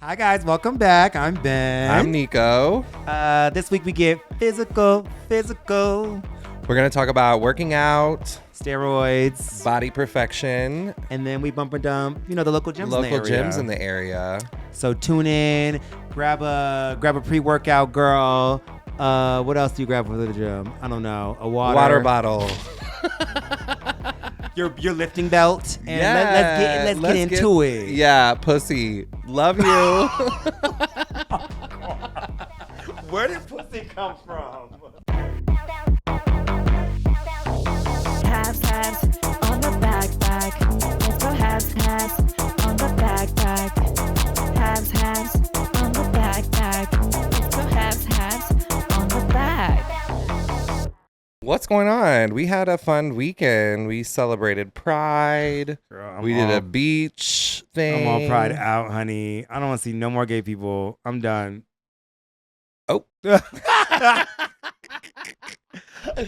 Hi guys, welcome back. I'm Ben. I'm Nico. This week we get physical. We're going to talk about working out, Steroids, body perfection, and then we bump and dump, the local gyms in the area. So tune in, grab a pre-workout, girl. What else do you grab for the gym? I don't know. A water bottle. your lifting belt, and let's get into it. Yeah, pussy. Love you. Where did pussy come from? Halves on the backpack. Let's go halves on the backpack. Halves on the backpack. Let's go halves on the back. What's going on? We had a fun weekend. We celebrated Pride. Girl, we did a beach thing. I'm all Pride out, honey. I don't want to see no more gay people. I'm done. Oh.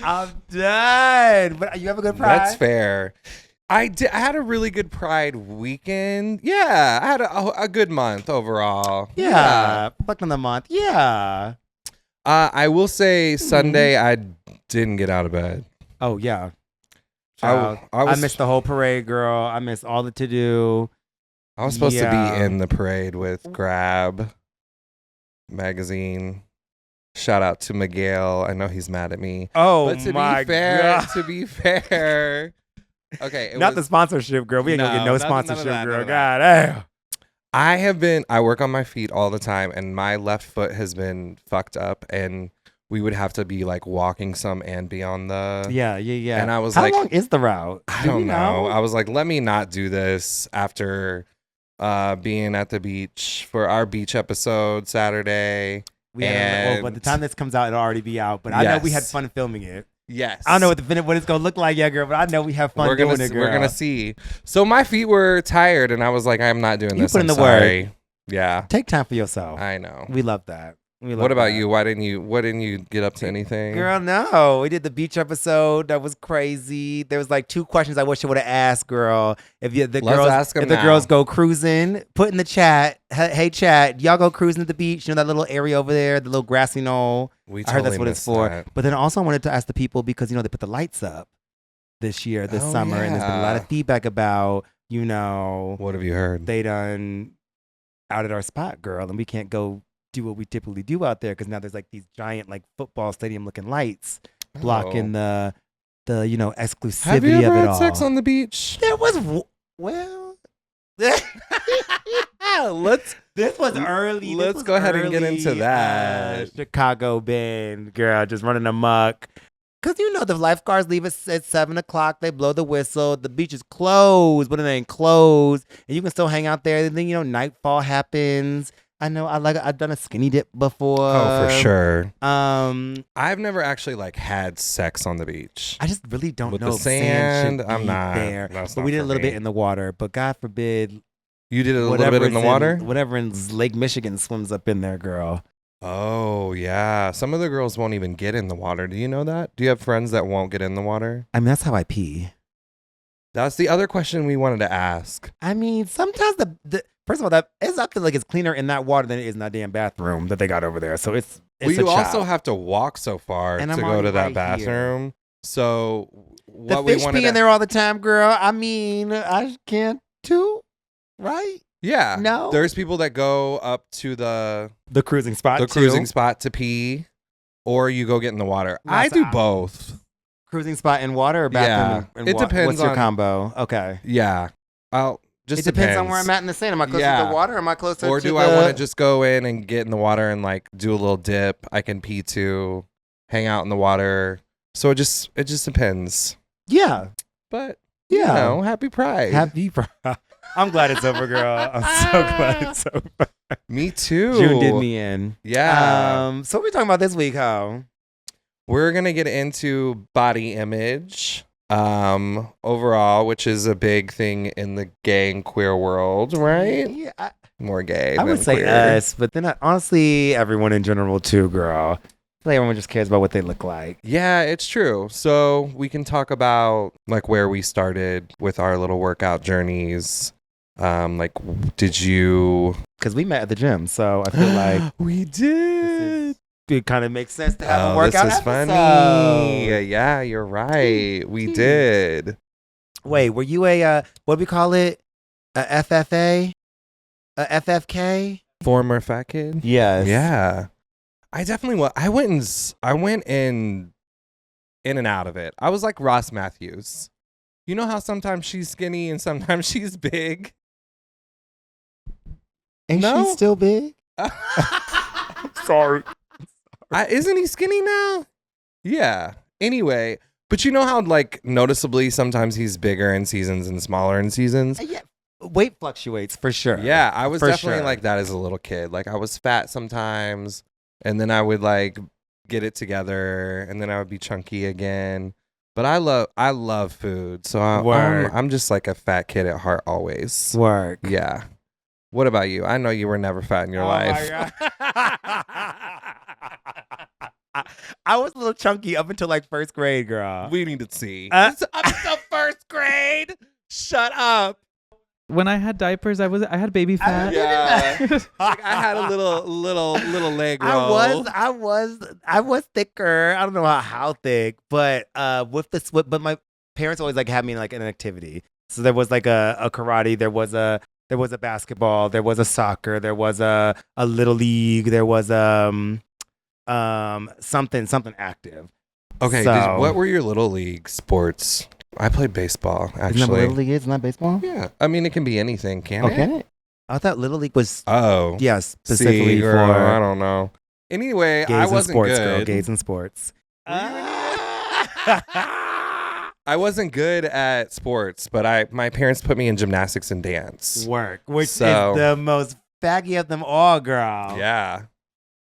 I'm done. But you have a good Pride? That's fair. I had a really good Pride weekend. Yeah, I had a good month overall. Yeah. Fucking the month. Yeah. I will say Sunday I didn't get out of bed. Oh, yeah. I missed the whole parade, girl. I missed all the to-do. I was supposed to be in the parade with Grab magazine. Shout out to Miguel. I know he's mad at me. Oh, but my God. To be fair. Okay. Not the sponsorship, girl. We ain't gonna get no sponsorship, none of that, girl. none of God damn. I work on my feet all the time, and my left foot has been fucked up, and we would have to be like walking some and be on the. Yeah. And I was How like, long is the route? I don't know. I was like, let me not do this after being at the beach for our beach episode Saturday. By the time this comes out, it'll already be out. But I know we had fun filming it. Yes. I don't know what it's gonna look like yet, girl, but I know we have fun doing it, girl. We're gonna see. So my feet were tired, and I was like, I'm not doing this. You put in the work. Yeah. Take time for yourself. I know. We love that. What about you? What didn't you get up to anything? Girl, no. We did the beach episode. That was crazy. There was like 2 questions I wish I would have asked, girl. If the girls go cruising, put in the chat. Hey chat, y'all go cruising at the beach. You know that little area over there, the little grassy knoll. I heard that's what it's for. That. But then also I wanted to ask the people because they put the lights up this summer, and there's been a lot of feedback about What have you heard? They done out at our spot, girl, and we can't go do what we typically do out there because now there's like these giant like football stadium looking lights blocking the exclusivity Have you ever of it had all. sex on the beach? There was this was early. Let's go ahead and get into that. Chicago band, girl, just running amok. Because the lifeguards leave us at 7 o'clock. They blow the whistle. The beach is closed, but it ain't closed. And you can still hang out there. And then, nightfall happens. I know I've done a skinny dip before. Oh, for sure. I've never actually had sex on the beach. I just really don't know the if sand should I'm be not there. But we did a little bit in the water. But God forbid. You did a little bit in the water? Whatever in Lake Michigan swims up in there, girl. Oh, yeah. Some of the girls won't even get in the water. Do you know that? Do you have friends that won't get in the water? I mean, that's how I pee. That's the other question we wanted to ask. I mean, sometimes first of all, I feel like it's cleaner in that water than it is in that damn bathroom that they got over there. So it's you also have to walk so far to go to that bathroom. Here. So what the fish pee in there all the time, girl. I mean, I can't too, right? Yeah. No. There's people that go up to the cruising spot. To pee, or you go get in the water. I do both. Cruising spot in water or bathroom? Yeah. It depends. What's your combo? Okay. Yeah. It depends on where I'm at in the sand. Am I closer to the water or am I closer or to do I want to just go in and get in the water and do a little dip? I can pee too, hang out in the water. So it just depends. Yeah. But happy Pride. Happy Pride. I'm glad it's over, girl. I'm so glad it's over. Me too. June did me in. Yeah. So what are we talking about this week, ho? We're going to get into body image overall, which is a big thing in the gay and queer world, right? Yeah. More gay I than would say queer. us, but then honestly, everyone in general too, girl. Like everyone just cares about what they look like. Yeah, it's true. So we can talk about where we started with our little workout journeys. Like, did you? Because we met at the gym, so I feel like we did. It kind of makes sense to have a workout This is episode. funny. Yeah, you're right. We did. Wait, were you a what do we call it? A FFA? A FFK? Former fat kid? Yes. Yeah. I definitely was. I went in and out of it. I was like Ross Matthews. You know how sometimes she's skinny and sometimes she's big? Ain't she still big? Sorry. Isn't he skinny now? Yeah. Anyway, but you know how like noticeably sometimes he's bigger in seasons and smaller in seasons? Yeah. Weight fluctuates for sure. Yeah, I was definitely like that as a little kid. Like I was fat sometimes and then I would like get it together and then I would be chunky again. But I love food. So I'm just like a fat kid at heart always. Work. Yeah. What about you? I know you were never fat in your life. I was a little chunky up until like first grade, girl. We need to see. Up until first grade. Shut up. When I had diapers, I had baby fat. Yeah. Like I had a little leg roll. I was thicker. I don't know how thick, but but my parents always like had me in like an activity. So there was like a karate, there was a basketball, there was a soccer, there was a little league, there was something active. Okay, so, what were your little league sports? I played baseball, actually. Isn't that what little league is? Isn't that baseball? Yeah. I mean, it can be anything, can't it? Okay. I thought little league was specifically for I don't know. Anyway, I wasn't sports, good. Girl, gays and sports. I wasn't good at sports, but my parents put me in gymnastics and dance. Which is the most faggy of them all, girl. Yeah.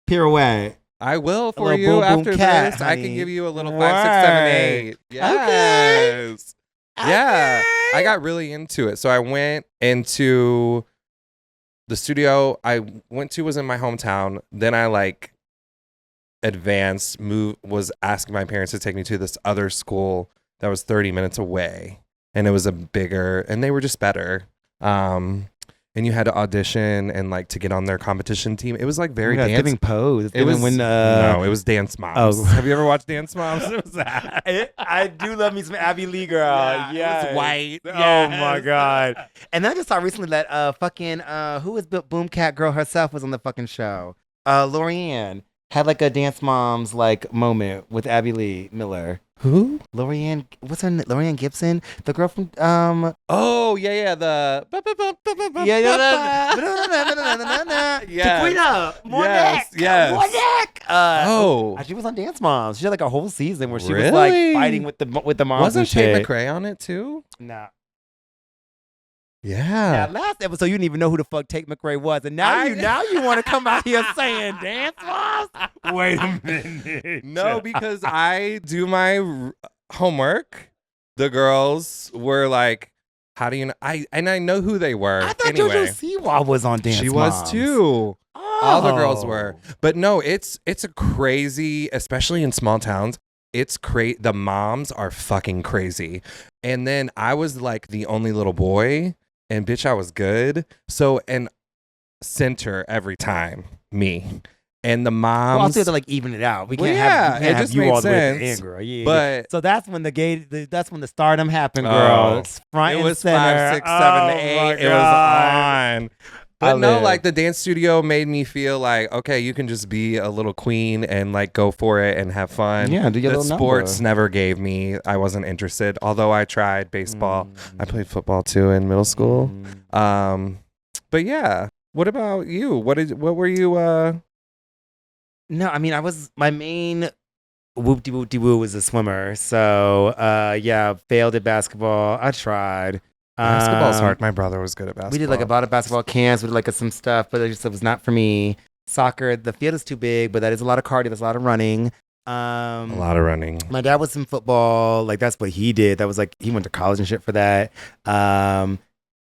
Pirouette. I will for you boom, after cat, this. honey. I can give you a little 5, 6, 7, 8. Yes. Okay. Yeah. I got really into it. So I went into the studio I went to was in my hometown. Then I like was asking my parents to take me to this other school that was 30 minutes away. And it was and they were just better. And you had to audition and like to get on their competition team. It was like very dance. Giving pose. It was Dance Moms. Oh. Have you ever watched Dance Moms? It was that. I do love me some Abby Lee, girl. Yeah, it was white. Yes. Oh my god. And then I just saw recently that who was Boom Cat girl herself was on the fucking show. Lorianne had like a Dance Moms like moment with Abby Lee Miller. Who? Lorianne, what's her name? Lorianne Gibson, the girl from Oh yeah, the Tequila, Monek. she was on Dance Moms. She had like a whole season where she was Really? like fighting with the moms. Wasn't and shit. Tate McRae on it too? Nah. Yeah. Now, last episode you didn't even know who the fuck Tate McRae was, and now you want to come out here saying Dance Moms? Wait a minute. No, because I do my homework. The girls were like, "How do you know?" I know who they were. I thought anyway. JoJo Siwa was on Dance Moms. She was too. Oh. All the girls were, but no, it's a crazy, especially in small towns. It's crazy. The moms are fucking crazy. And then I was like the only little boy. And bitch, I was good. So, and center every time, me. And the moms. Well, also have to like even it out. We can't have you all the way at the end, girl. Yeah, but so that's when that's when the stardom happened, girl. It's front it was and center. 5, 6, 7, 8. It was on. But like the dance studio made me feel like, okay, you can just be a little queen and like go for it and have fun. Yeah, do your little sports number. never gave me. I wasn't interested. Although I tried baseball. I played football too in middle school. But yeah. What about you? What were you No, I mean my main whoop-de-whoop-de-woo was a swimmer. So failed at basketball. I tried. Basketball's hard. My brother was good at basketball. We did like a lot of basketball camps. We did like some stuff, but it was not for me. Soccer, the field is too big, but that is a lot of cardio. There's a lot of running. A lot of running. My dad was in football. Like that's what he did. That was like he went to college and shit for that. And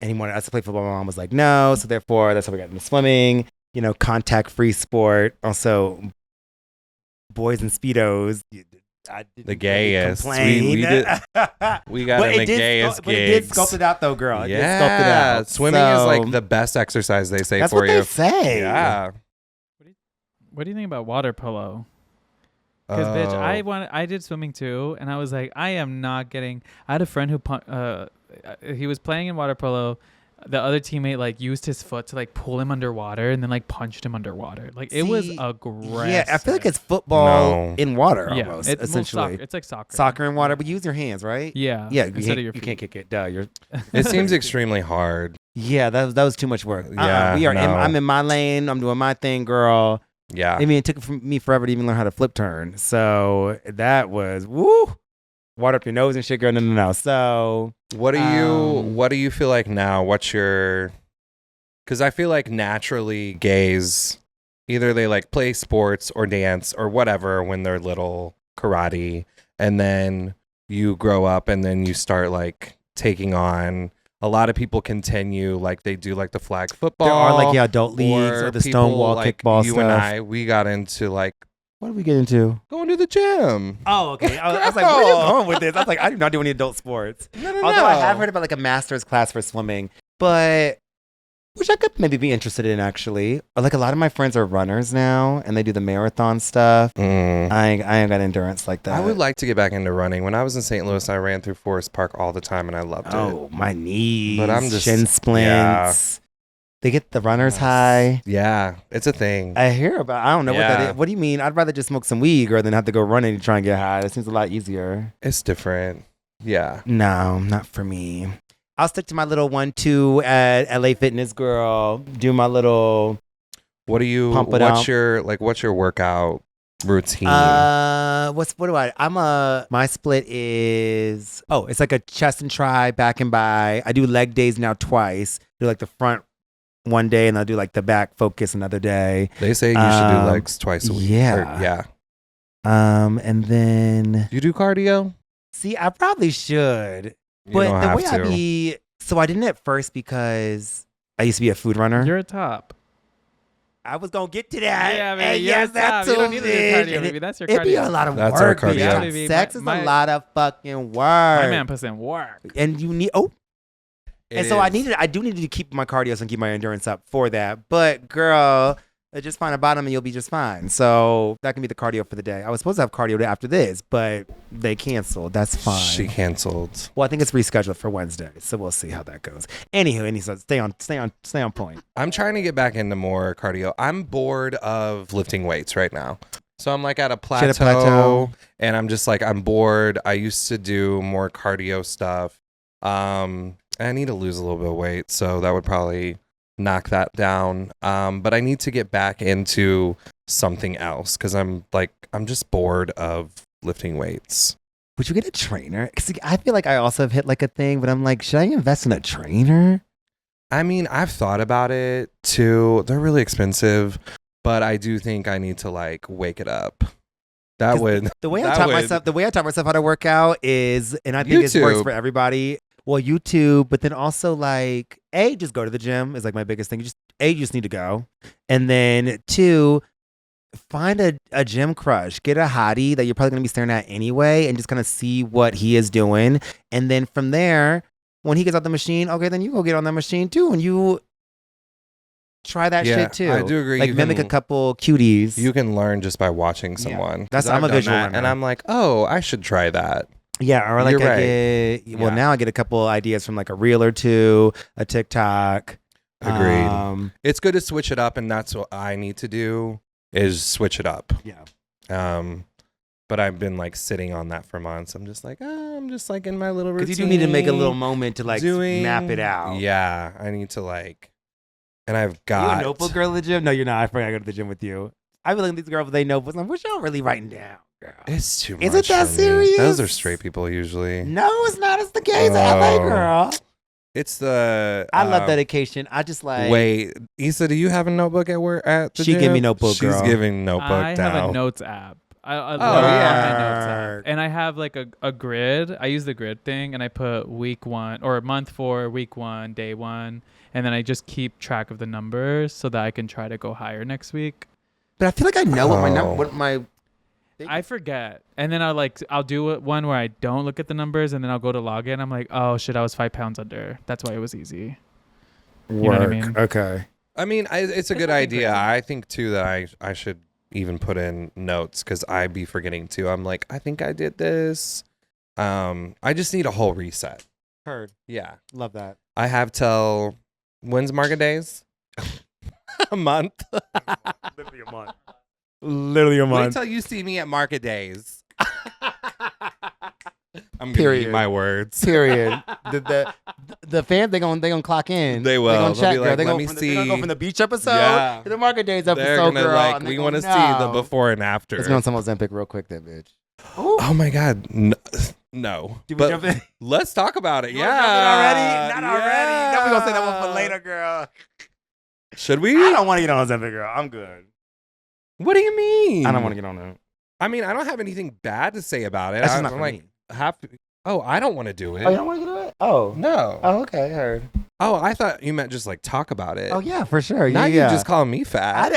he wanted us to play football. My mom was like, no. So therefore, that's how we got into swimming. You know, contact-free sport. Also, boys in Speedos. The gayest. We got in the gayest gigs. But it did sculpt it out though, girl. Yeah. It did sculpt it out. Swimming is like the best exercise they say that's for what you. They say. Yeah. What do you think about water polo? Because bitch, I did swimming too, and I was like, I am not getting. I had a friend who he was playing in water polo. The other teammate like used his foot to like pull him underwater and then like punched him underwater. Like it was aggressive. Yeah, I feel like it's football in water almost. It's essentially, it's like soccer. Soccer in water, but you use your hands, right? Yeah. Yeah. You can't kick it. Duh. It seems extremely hard. Yeah, that was too much work. Yeah, I'm in my lane. I'm doing my thing, girl. Yeah. I mean, it took me forever to even learn how to flip turn. So that was woo. Water up your nose and shit, girl. No. So what do you feel like now? What's your? Because I feel like naturally gays, either they like play sports or dance or whatever when they're little, karate, and then you grow up and then you start like taking on. A lot of people continue like they do like the flag football. There are like adult leagues or the Stonewall like kickball you stuff. And I, we got into like. What did we get into? Going to the gym. Oh, okay. I was like, where are you going with this? I was like, I do not do any adult sports. No. Although I have heard about like a master's class for swimming, but which I could maybe be interested in actually. Or like a lot of my friends are runners now and they do the marathon stuff. I ain't got endurance like that. I would like to get back into running. When I was in St. Louis, I ran through Forest Park all the time and I loved it. Oh, my knees. But I'm just shin splints. Yeah. They get the runner's high. Yeah, it's a thing. I hear about. I don't know what that is. What do you mean? I'd rather just smoke some weed rather than have to go running to try and get high. That seems a lot easier. It's different. Yeah. No, not for me. I'll stick to my little 1-2 at LA Fitness, girl. Do my little. What do you? Pump it what's out. what's your workout routine? My split is it's like a chest and try, back and by. I do leg days now twice. Do like the front one day and I'll do like the back focus another day. They say you should do legs twice a week. Yeah. And then you do cardio? See, I probably should. But the way I didn't at first because I used to be a food runner. You're a top. I was gonna get to that. Yeah, man. Yes, that's you don't need to do cardio, baby. That's your cardio. It'd be a lot of That's work. our cardio. Yeah, sex is a lot of fucking work. My man puts in work. And you need I do need to keep my cardio and keep my endurance up for that. But girl, just find a bottom and you'll be just fine. So that can be the cardio for the day. I was supposed to have cardio after this, but they canceled. That's fine. She canceled. Well, I think it's rescheduled for Wednesday, so we'll see how that goes. Anywho, so stay on point. I'm trying to get back into more cardio. I'm bored of lifting weights right now. So I'm like at a plateau. And I'm just like, I'm bored. I used to do more cardio stuff. I need to lose a little bit of weight, so that would probably knock that down. But I need to get back into something else because I'm just bored of lifting weights. Would you get a trainer? Because I feel like I also have hit like a thing, but I'm like, should I invest in a trainer? I mean, I've thought about it too. They're really expensive, but I do think I need to like wake it up. The way I taught myself how to work out is, and I think it works for everybody. Well, YouTube, but then also like, just go to the gym is like my biggest thing. You just need to go. And then 2, find a gym crush. Get a hottie that you're probably going to be staring at anyway and just kind of see what he is doing. And then from there, when he gets out the machine, okay, then you go get on that machine too. And you try that shit too. I do agree. Like mimic a couple cuties. You can learn just by watching someone. I'm a visual learner. And I'm like, oh, I should try that. Yeah, or like now I get a couple ideas from like a reel or two, a TikTok. Agreed. It's good to switch it up, and that's what I need to do is switch it up. Yeah. But I've been like sitting on that for months. I'm just like in my little routine. Because you do need to make a little moment to like map it out. Yeah, I need to like, and I've got. You a notebook girl at the gym? No, you're not. I forgot I go to the gym with you. I be looking at these girls with they notebooks. I'm like, what y'all really writing down? Girl. It's too much. Is it that for me. serious? Those are straight people usually. No, it's not. It's the gays at LA, girl. It's the. I love dedication. I just like. Wait, Issa, do you have a notebook at work at the gym? She give me notebook, girl. She's giving notebook I down. have a notes app. I love yeah. my notes app. And I have like a grid. I use the grid thing and I put week 1 or month 4, week 1, day 1. And then I just keep track of the numbers so that I can try to go higher next week. But I feel like I know what my I forget. And then I'll do one where I don't look at the numbers, and then I'll go to log in. I'm like, oh shit, I was 5 pounds under. That's why it was easy. You know what I mean? Okay. I mean, it's a good idea. I think too that I should even put in notes because I'd be forgetting too. I'm like, I think I did this. I just need a whole reset. Heard. Yeah. Love that. I have till when's market days? A month. Literally a month. Literally a month. Wait till you see me at market days. I'm gonna eat my words. Period. The fans they gonna clock in. They will. They gonna check, like, girl. let me see. They gonna go from the beach episode to the market days episode, They're gonna girl. like. We want to see the before and after. Let's go on some Ozempic real quick, then, bitch. Oh my god. No. Did we jump in? Let's talk about it. Yeah. Already? Not already. No, we gonna say that one for later, girl. Should we? I don't want to get on Ozempic, girl. I'm good. What do you mean? I don't want to get on that. I mean, I don't have anything bad to say about it. That's just not I'm for like, me. Oh, I don't want to do it. Oh, you don't want to do it? Oh. No. Oh, okay. I heard. Oh, I thought you meant just like talk about it. Oh, yeah, for sure. Now Yeah. you just calling me fat.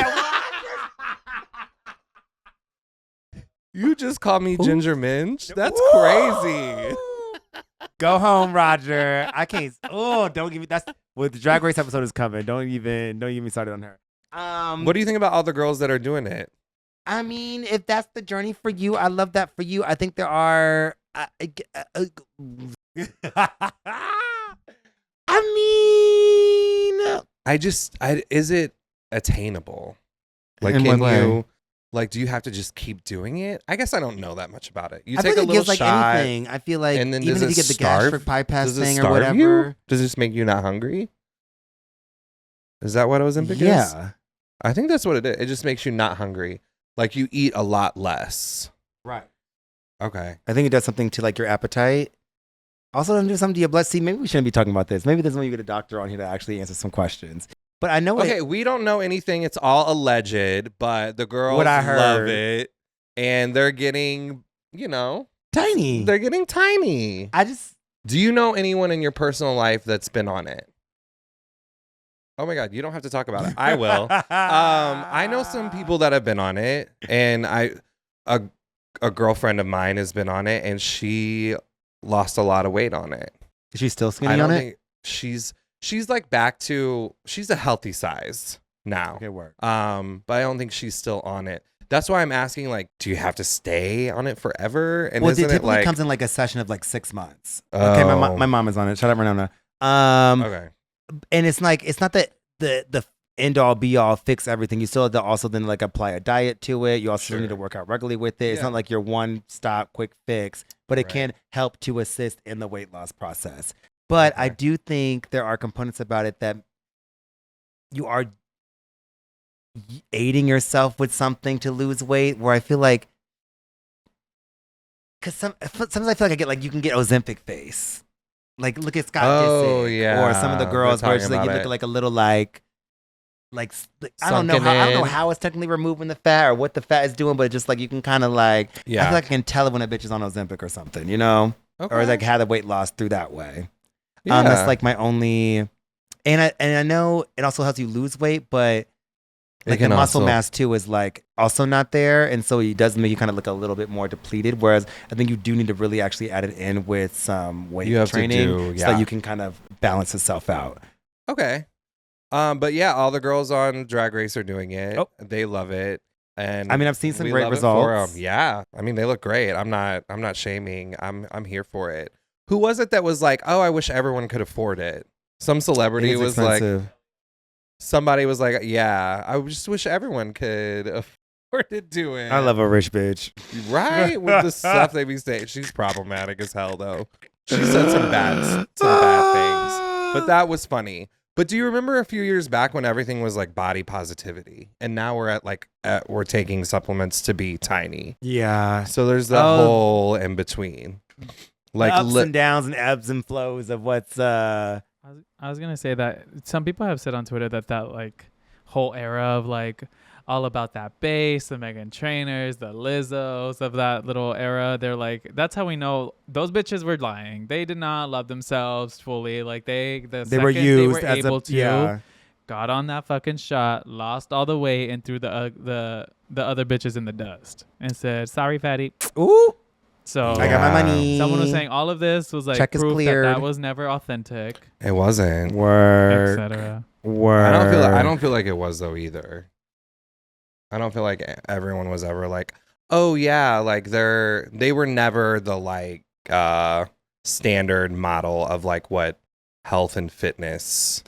You just called me Ginger Minge? That's crazy. Go home, Roger. I can't. Oh, don't give me. That's what the Drag Race episode is coming. Don't even get me started on her. What do you think about all the girls that are doing it? I mean, if that's the journey for you, I love that for you. I think there are. I mean, is it attainable? Like, in can what way? you, like, do you have to just keep doing it? I guess I don't know that much about it. You I take feel a like it little gives like shot. anything. I feel like and then even does if you it get the starve? gastric bypass Does it thing or starve whatever. you? Does it just make you not hungry? Is that what Ozempic is? Yeah. I think that's what it is. It just makes you not hungry. Like you eat a lot less. Right. Okay. I think it does something to like your appetite. Also, doesn't do something to your blood. See, maybe we shouldn't be talking about this. Maybe this is when you get a doctor on here to actually answer some questions. But I know Okay, we don't know anything. It's all alleged, but the girls What I heard. love it. And they're getting, tiny. they're getting tiny. Do you know anyone in your personal life that's been on it? Oh my God, you don't have to talk about it. I will. I know some people that have been on it, and a girlfriend of mine has been on it, and she lost a lot of weight on it. Is she still I skinny don't on think she's like back to she's a healthy size now. Okay, work. But I don't think she's still on it. That's why I'm asking, like, do you have to stay on it forever? And Well, it isn't it typically like comes in like a session of like 6 months. Okay, my mom is on it. Shout out Renona. okay. And it's like it's not that the end all be all fix everything. You still have to also then like apply a diet to it. You also Sure. need to work out regularly with it. It's Yeah. not like your one stop quick fix, but it Right. can help to assist in the weight loss process. But I Okay. do think there are components about it that you are aiding yourself with something to lose weight. Where I feel like, because sometimes I feel like I get like you can get Ozempic face. Like look at Scott Disick, yeah. or some of the They're girls where it's talking like you about look it. like a little like I don't know Sunken how I don't know in. how it's technically removing the fat or what the fat is doing, but it's just like you can kind of like I Yeah. feel like I can tell it when a bitch is on Ozempic or something, or like had the weight loss through that way. Yeah. That's like my only, and I know it also helps you lose weight, but It like the can muscle also- mass too is like also not there, and so it does make you kind of look a little bit more depleted. Whereas I think you do need to really actually add it in with some weight You have to training, do- so that you can kind of balance itself out. Okay. But yeah, all the girls on Drag Race are doing it. Oh. They love it. And I mean, I've seen some we great love it for 'em. results. Yeah. I mean, they look great. I'm not shaming. I'm here for it. Who was it that was like, "Oh, I wish everyone could afford it." Some celebrity It's was like, expensive. somebody was like, "Yeah, I just wish everyone could afford to do it." I love a rich bitch. Right? With the stuff they be saying. She's problematic as hell though. She said some bad things. But that was funny. But do you remember a few years back when everything was like body positivity, and now we're we're taking supplements to be tiny? Yeah. So there's the whole in between, like Ups and downs and ebbs and flows of what's I was gonna say that some people have said on Twitter that like whole era of like all about that bass, the Meghan Trainors, the Lizzos of that little era. They're like, that's how we know those bitches were lying. They did not love themselves fully. Like they were used they were as able to. yeah. got on that fucking shot, lost all the weight, and threw the other bitches in the dust and said, "Sorry, fatty." Ooh. So I got my money. Someone was saying all of this was like Check is proof cleared. that was never authentic, It wasn't. Word. etc. Word. I don't feel like it was though either. I don't feel like everyone was ever like, oh yeah, like they were never the like standard model of like what health and fitness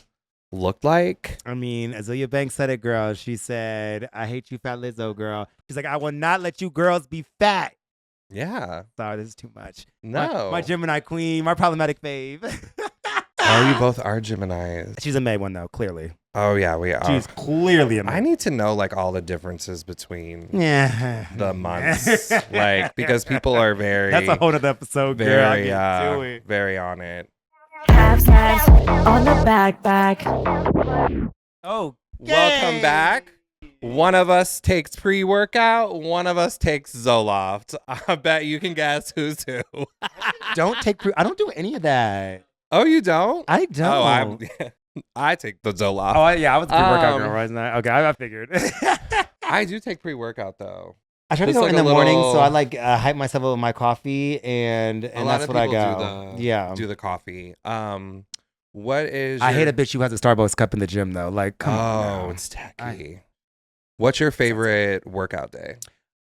looked like. I mean, Azealia Banks said it, girl. She said, "I hate you, fat Lizzo, girl." She's like, "I will not let you girls be fat." Yeah. Sorry, this is too much. No. My Gemini queen, my problematic fave. Oh, you both are Geminis. She's a May one though, clearly. Oh yeah, we are. She's clearly a May. I need to know like all the differences between the months, like because people are very. That's a whole other episode, girl. Very, I can't do it. very on it. Halves on the back. Oh, welcome back. One of us takes pre-workout. One of us takes Zoloft. I bet you can guess who's who. Don't take I don't do any of that. Oh, you don't? I don't. Oh, I take the Zoloft. Oh, yeah, I was a pre-workout girl, wasn't I? Okay, I figured. I do take pre-workout though. I try to Just go like in the a morning, little- so I like hype myself up with my coffee, and that's what I go. Do the coffee. What is? I hate a bitch who has a Starbucks cup in the gym though. Like, come on. Now. It's tacky. What's your favorite workout day?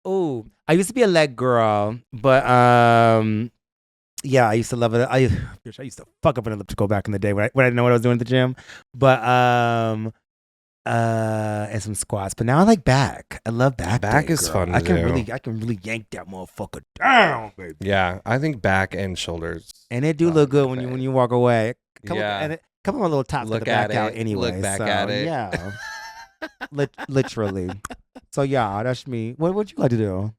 Oh, I used to be a leg girl, but yeah, I used to love it. I used to fuck up an elliptical back in the day when I didn't know what I was doing at the gym. But and some squats. But now I like back. I love back. Back day, is girl. fun. I can really yank that motherfucker down, baby. Yeah, I think back and shoulders. And it do look good when you walk away. Yeah. Couple of my little tops Look get the back at out it. anyway. Look back so, at it. Yeah. Literally. So yeah, that's me. What would you like to do?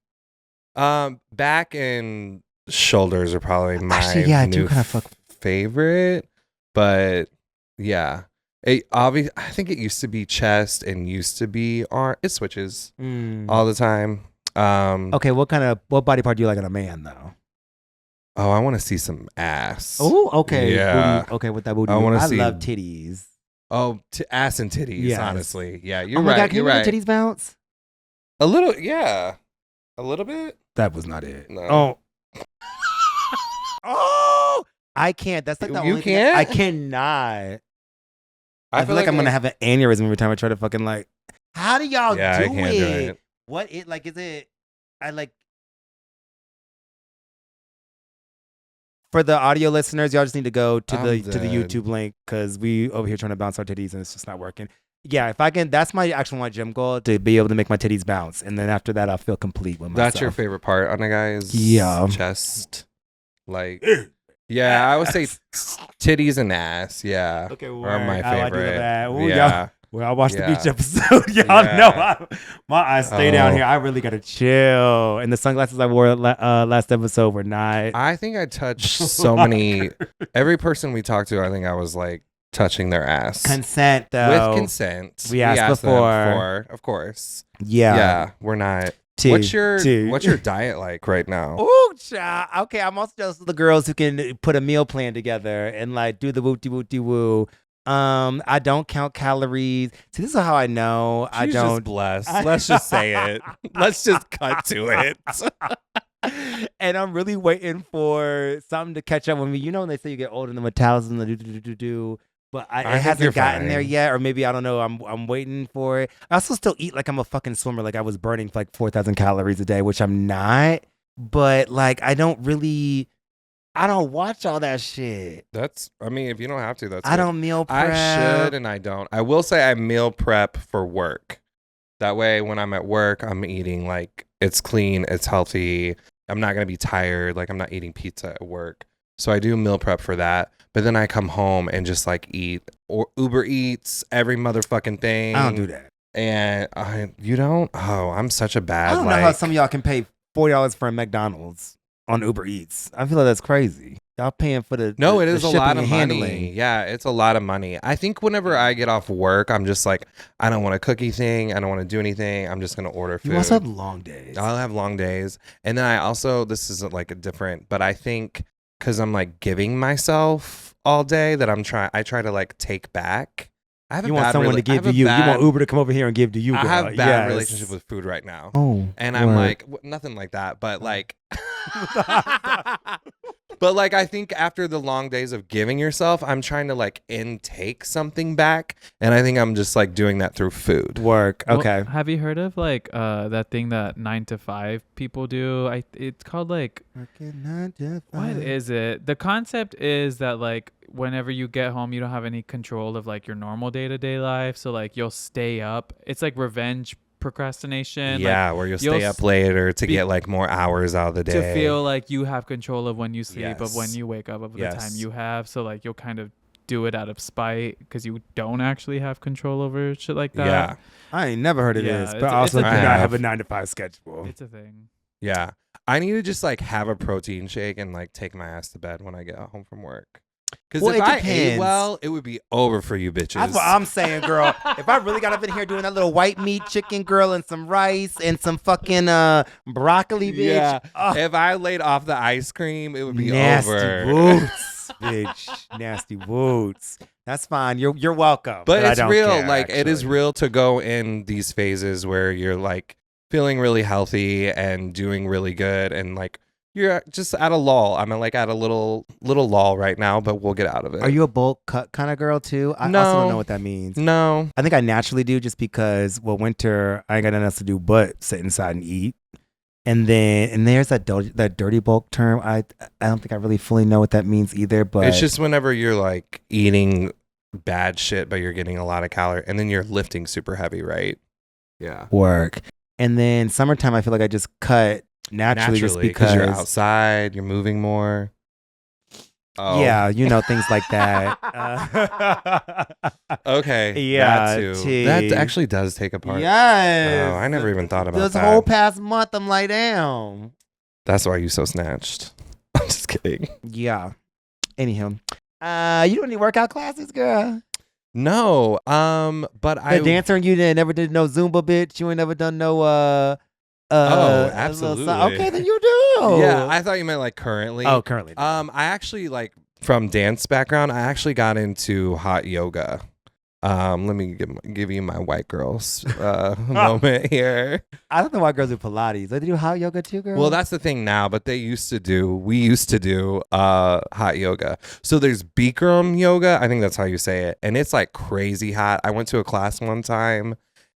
Back and shoulders are probably my Actually, yeah, I do new kind of fuck. favorite, but yeah, I think it used to be chest and used to be arm. It switches all the time. Okay, what body part do you like in a man though? Oh, I want to see some ass. Oh, okay. Yeah. Booty. Okay, with that booty. I wanna I see- love titties. Oh, ass and titties. Yes. Honestly, yeah, you're Oh my right. God, can You're you right. make the titties bounce? A little, yeah, a little bit. That was not it. No. Oh. Oh, I can't. That's like the You only thing can't? I cannot. I feel like I'm I- gonna have an aneurysm every time I try to fucking like. How do y'all Yeah, do I can't it? do it. What it like? Is it? I like. For the audio listeners, y'all just need to go to I'm the dead. YouTube link because we over here trying to bounce our titties and it's just not working. Yeah, if I can, that's my gym goal, to be able to make my titties bounce, and then after that, I'll feel complete with myself. That's your favorite part on a guy's chest, like. Yeah, I would say titties and ass. Yeah, Okay, are my I like favorite. that. Ooh, Yeah. Well, I watched the Yeah. beach episode. Y'all Yeah. know my eyes stay down Oh. here. I really gotta chill. And the sunglasses I wore last episode were not. I think I touched so many. Every person we talked to, I think I was like touching their ass Consent though. with consent. We asked them before. of course. Yeah. Yeah, we're not. Tea, What's your tea. diet like right now? Ooh, child. Okay, I'm also jealous of the girls who can put a meal plan together and like do the woo. I don't count calories. See, this is how I know I She's don't. just blessed. Let's just say it. Let's just cut to it. And I'm really waiting for something to catch up with me. You know when they say you get older, the metabolism, the do. But it think you're hasn't gotten there fine. yet, or maybe I don't know. I'm waiting for it. I also still eat like I'm a fucking swimmer. Like I was burning like 4,000 calories a day, which I'm not. But like I don't watch all that shit. I mean, if you don't have to, that's I good. don't meal prep. I should and I don't. I will say I meal prep for work. That way, when I'm at work, I'm eating like it's clean, it's healthy. I'm not going to be tired. Like I'm not eating pizza at work. So I do meal prep for that. But then I come home and just like eat or Uber Eats every motherfucking thing. I don't do that. And you don't? Oh, I'm such a bad. I don't know how some of y'all can pay $40 for a McDonald's on Uber Eats. I feel like that's crazy. Y'all paying for the No, the it is a shipping lot of and money. handling. Yeah, it's a lot of money. I think whenever I get off work, I'm just like, I don't want to cook anything. I don't want to do anything. I'm just going to order food. You also have long days. I'll have long days. And then I also, this is like a different, but I think because I'm like giving myself all day that I try to like take back. You want someone to give to you. You want Uber to come over here and give to you, girl. I have a bad relationship with food right now. Oh. And I'm like, nothing like that. But like, but like, I think after the long days of giving yourself, I'm trying to like intake something back. And I think I'm just like doing that through food. Work. Okay. Well, have you heard of like that thing that 9 to 5 people do? It's called like, working 9 to 5. what is it? The concept is that like whenever you get home, you don't have any control of like your normal day-to-day life. So like you'll stay up. It's like revenge procrastination. Yeah, where you'll stay up later to get like more hours out of the day. To feel like you have control of when you sleep, Yes. of when you wake up, of the Yes. time you have. So like you'll kind of do it out of spite because you don't actually have control over shit like that. Yeah. I ain't never heard of Yeah, this, but it's also a do thing. not have a 9 to 5 schedule. It's a thing. Yeah. I need to just like have a protein shake and like take my ass to bed when I get home from work. Because if I ate well, it would be over for you bitches. That's what I'm saying, girl. If I really got up in here doing that little white meat chicken, girl, and some rice and some fucking broccoli, bitch. Yeah. If I laid off the ice cream, it would be nasty over. Boots, bitch. Nasty boots. That's fine. You're welcome. But I it's don't real. care, Like it is actually. real to go in these phases where you're like feeling really healthy and doing really good and like you're just at a lull. I'm like at a little lull right now, but we'll get out of it. Are you a bulk cut kind of girl too? I No. also don't know what that means. No. I think I naturally do just because, well, winter, I ain't got nothing else to do but sit inside and eat. And there's that dirty bulk term. I don't think I really fully know what that means either. But It's just whenever you're like eating bad shit, but you're getting a lot of calories, and then you're lifting super heavy, right? Yeah. work. And then summertime, I feel like I just cut naturally just because you're outside, you're moving more. Oh. Yeah, things like that. Okay. Yeah, That too. T. That actually does take a part. Yes. Oh, I never even thought about this that. whole past month, I'm like, damn. That's why you so snatched. I'm just kidding. Yeah. Anyhow, you do any workout classes, girl? No. But The dancer and you never did no Zumba, bitch. You ain't never done no. Absolutely. Okay, then you do. Yeah, I thought you meant like currently. Oh, currently. I actually like from dance background. I actually got into hot yoga. Let me give you my white girls moment here. I don't know why girls do Pilates. They do hot yoga too, girl. Well, that's the thing now, but we used to do hot yoga. So there's Bikram yoga. I think that's how you say it. And it's like crazy hot. I went to a class one time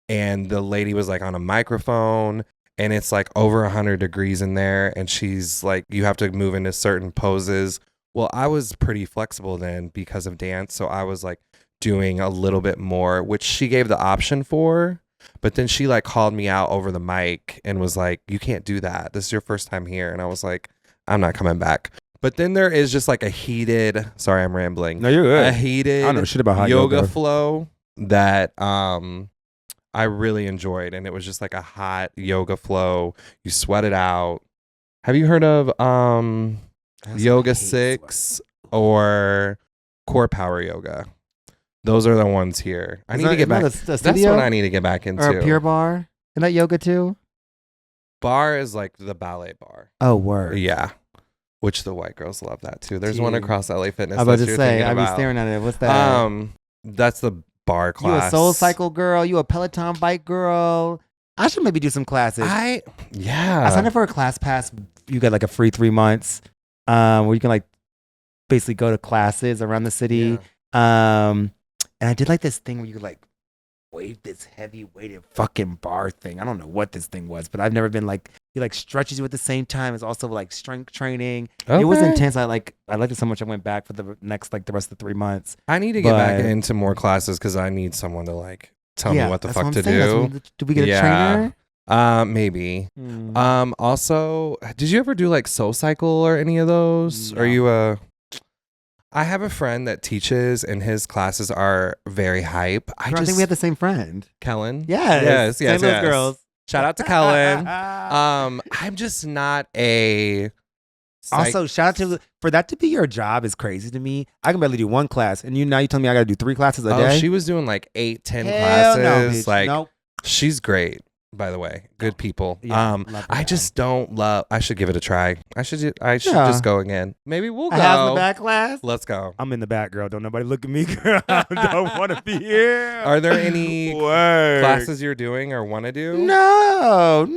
and the lady was like on a microphone and it's like over 100 degrees in there. And she's like, you have to move into certain poses. Well, I was pretty flexible then because of dance. So I was like doing a little bit more, which she gave the option for. But then she like called me out over the mic and was like, you can't do that. This is your first time here. And I was like, I'm not coming back. But then there is just like a heated, sorry, I'm rambling. No, you're good. A heated I don't know shit about hot yoga flow that I really enjoyed. And it was just like a hot yoga flow. You sweat it out. Have you heard of Yoga 6 or Core Power Yoga? Those are the ones here. I need to get back. That's what I need to get back into. Or a Pure Barre. Isn't that yoga too? Bar is like the ballet bar. Oh, word. Yeah. Which the white girls love that too. There's one across LA Fitness. I was about to say, I'd be staring at it. What's that? That's the bar class. You a Soul Cycle girl? You a Peloton bike girl? I should maybe do some classes. I signed up for a class pass. You get like a free 3 months where you can like basically go to classes around the city. Yeah. And I did like this thing where you could like wave this heavy weighted fucking bar thing. I don't know what this thing was, but I've never been like, it like stretches you at the same time. It's also like strength training. Okay. It was intense. I liked it so much. I went back for the rest of the 3 months. I need to get back into more classes because I need someone to like tell me what the fuck to do. Do we get a trainer? Maybe. Also, did you ever do like Soul Cycle or any of those? No. Are you I have a friend that teaches and his classes are very hype. I think we have the same friend. Kellen? Yes. Yes. Girls. Shout out to Kellen. I'm just not a... Also, shout out to... For that to be your job is crazy to me. I can barely do one class. And now you tell me I got to do 3 classes a day? She was doing like 8, 10 classes. No, bitch. Like, nope. She's great. by the way. Good people. Yeah, I just don't love. I should give it a try. I should just go again. Maybe we'll go. How's the back class? Let's go. I'm in the back, girl. Don't nobody look at me, girl. I don't want to be here. Are there any classes you're doing or want to do? No.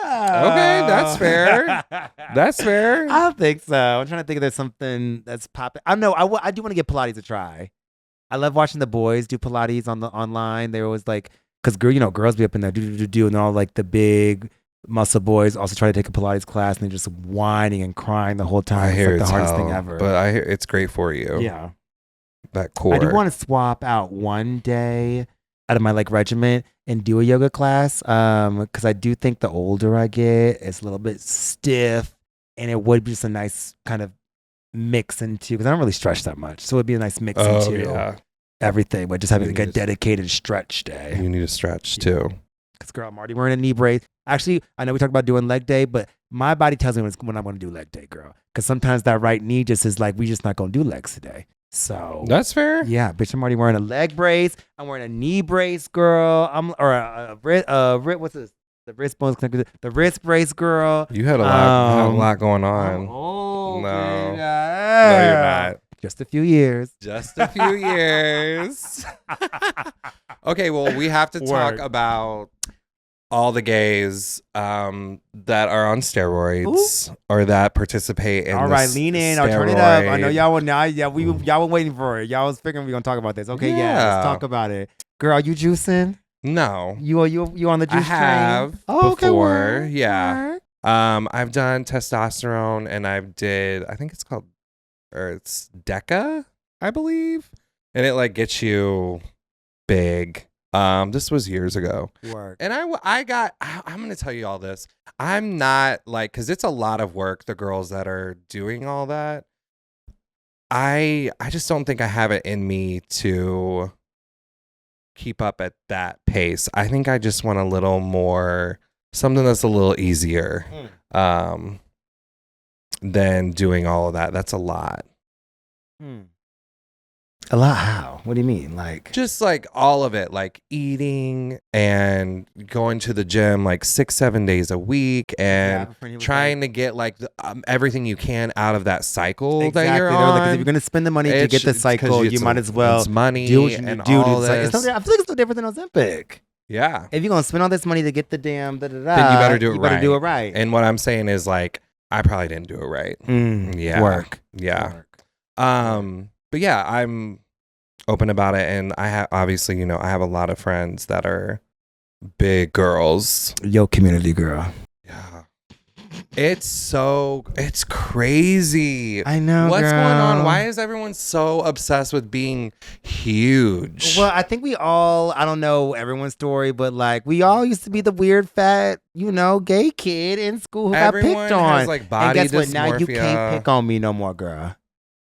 Okay, that's fair. That's fair. I don't think so. I'm trying to think if there's something that's popping. I know. I do want to give Pilates a try. I love watching the boys do Pilates online. They're always like, because girls be up in there and all like the big muscle boys also try to take a Pilates class and they're just whining and crying the whole time. I hear it's like it's the hardest hell, thing ever. but I hear it's great for you. Yeah, that core. I do want to swap out one day out of my like regiment and do a yoga class. Because I do think the older I get, it's a little bit stiff, and it would be just a nice kind of mix into, because I don't really stretch that much, so it'd be a nice mix into everything, but just having like a dedicated stretch day. You need to stretch too. Because girl, I'm already wearing a knee brace. Actually, I know we talked about doing leg day, but my body tells me when I'm going to do leg day, girl. Because sometimes that right knee just is like, we just not going to do legs today. So that's fair. Yeah, bitch, I'm already wearing a leg brace. I'm wearing a knee brace, girl. What's this? The wrist bones connected. The wrist brace, girl. You had a lot going on. Oh, no, you're not. Just a few years. Just a few years. Okay, well, we have to talk about all the gays that are on steroids or that participate in. All right, lean in or turn it up. I know y'all were now. Yeah, y'all were waiting for it. Y'all was figuring we were gonna talk about this. Okay, yeah, let's talk about it. Girl, are you juicing? No. You on the juice train? I have before. Okay, yeah. I've done testosterone and I think it's called, or it's DECA, I believe. And it like gets you big. This was years ago. Work. And I'm going to tell you all this. I'm not like, cause it's a lot of work, the girls that are doing all that. I just don't think I have it in me to keep up at that pace. I think I just want a little more, something that's a little easier than doing all of that. That's a lot. A lot how? What do you mean? Like just like all of it, like eating and going to the gym like 6-7 days a week and trying to get like everything you can out of that cycle that you're on. Like, if you're gonna spend the money to get the cycle, you might as well money do what you and do. All this. I feel like it's no different than Ozempic. Yeah. If you're gonna spend all this money to get the damn then you better do it right. You better do it right. And what I'm saying is like I probably didn't do it right. Yeah. Work. Yeah. But yeah, I'm open about it, and I have obviously, I have a lot of friends that are big girls. Yo, community girl. Yeah. It's crazy. I know. What's girl. going on? Why is everyone so obsessed with being huge? Well, I think we all, I don't know everyone's story, but like we all used to be the weird fat, gay kid in school who everyone got picked on. Has like body and guess what? dysmorphia. Now you can't pick on me no more, girl.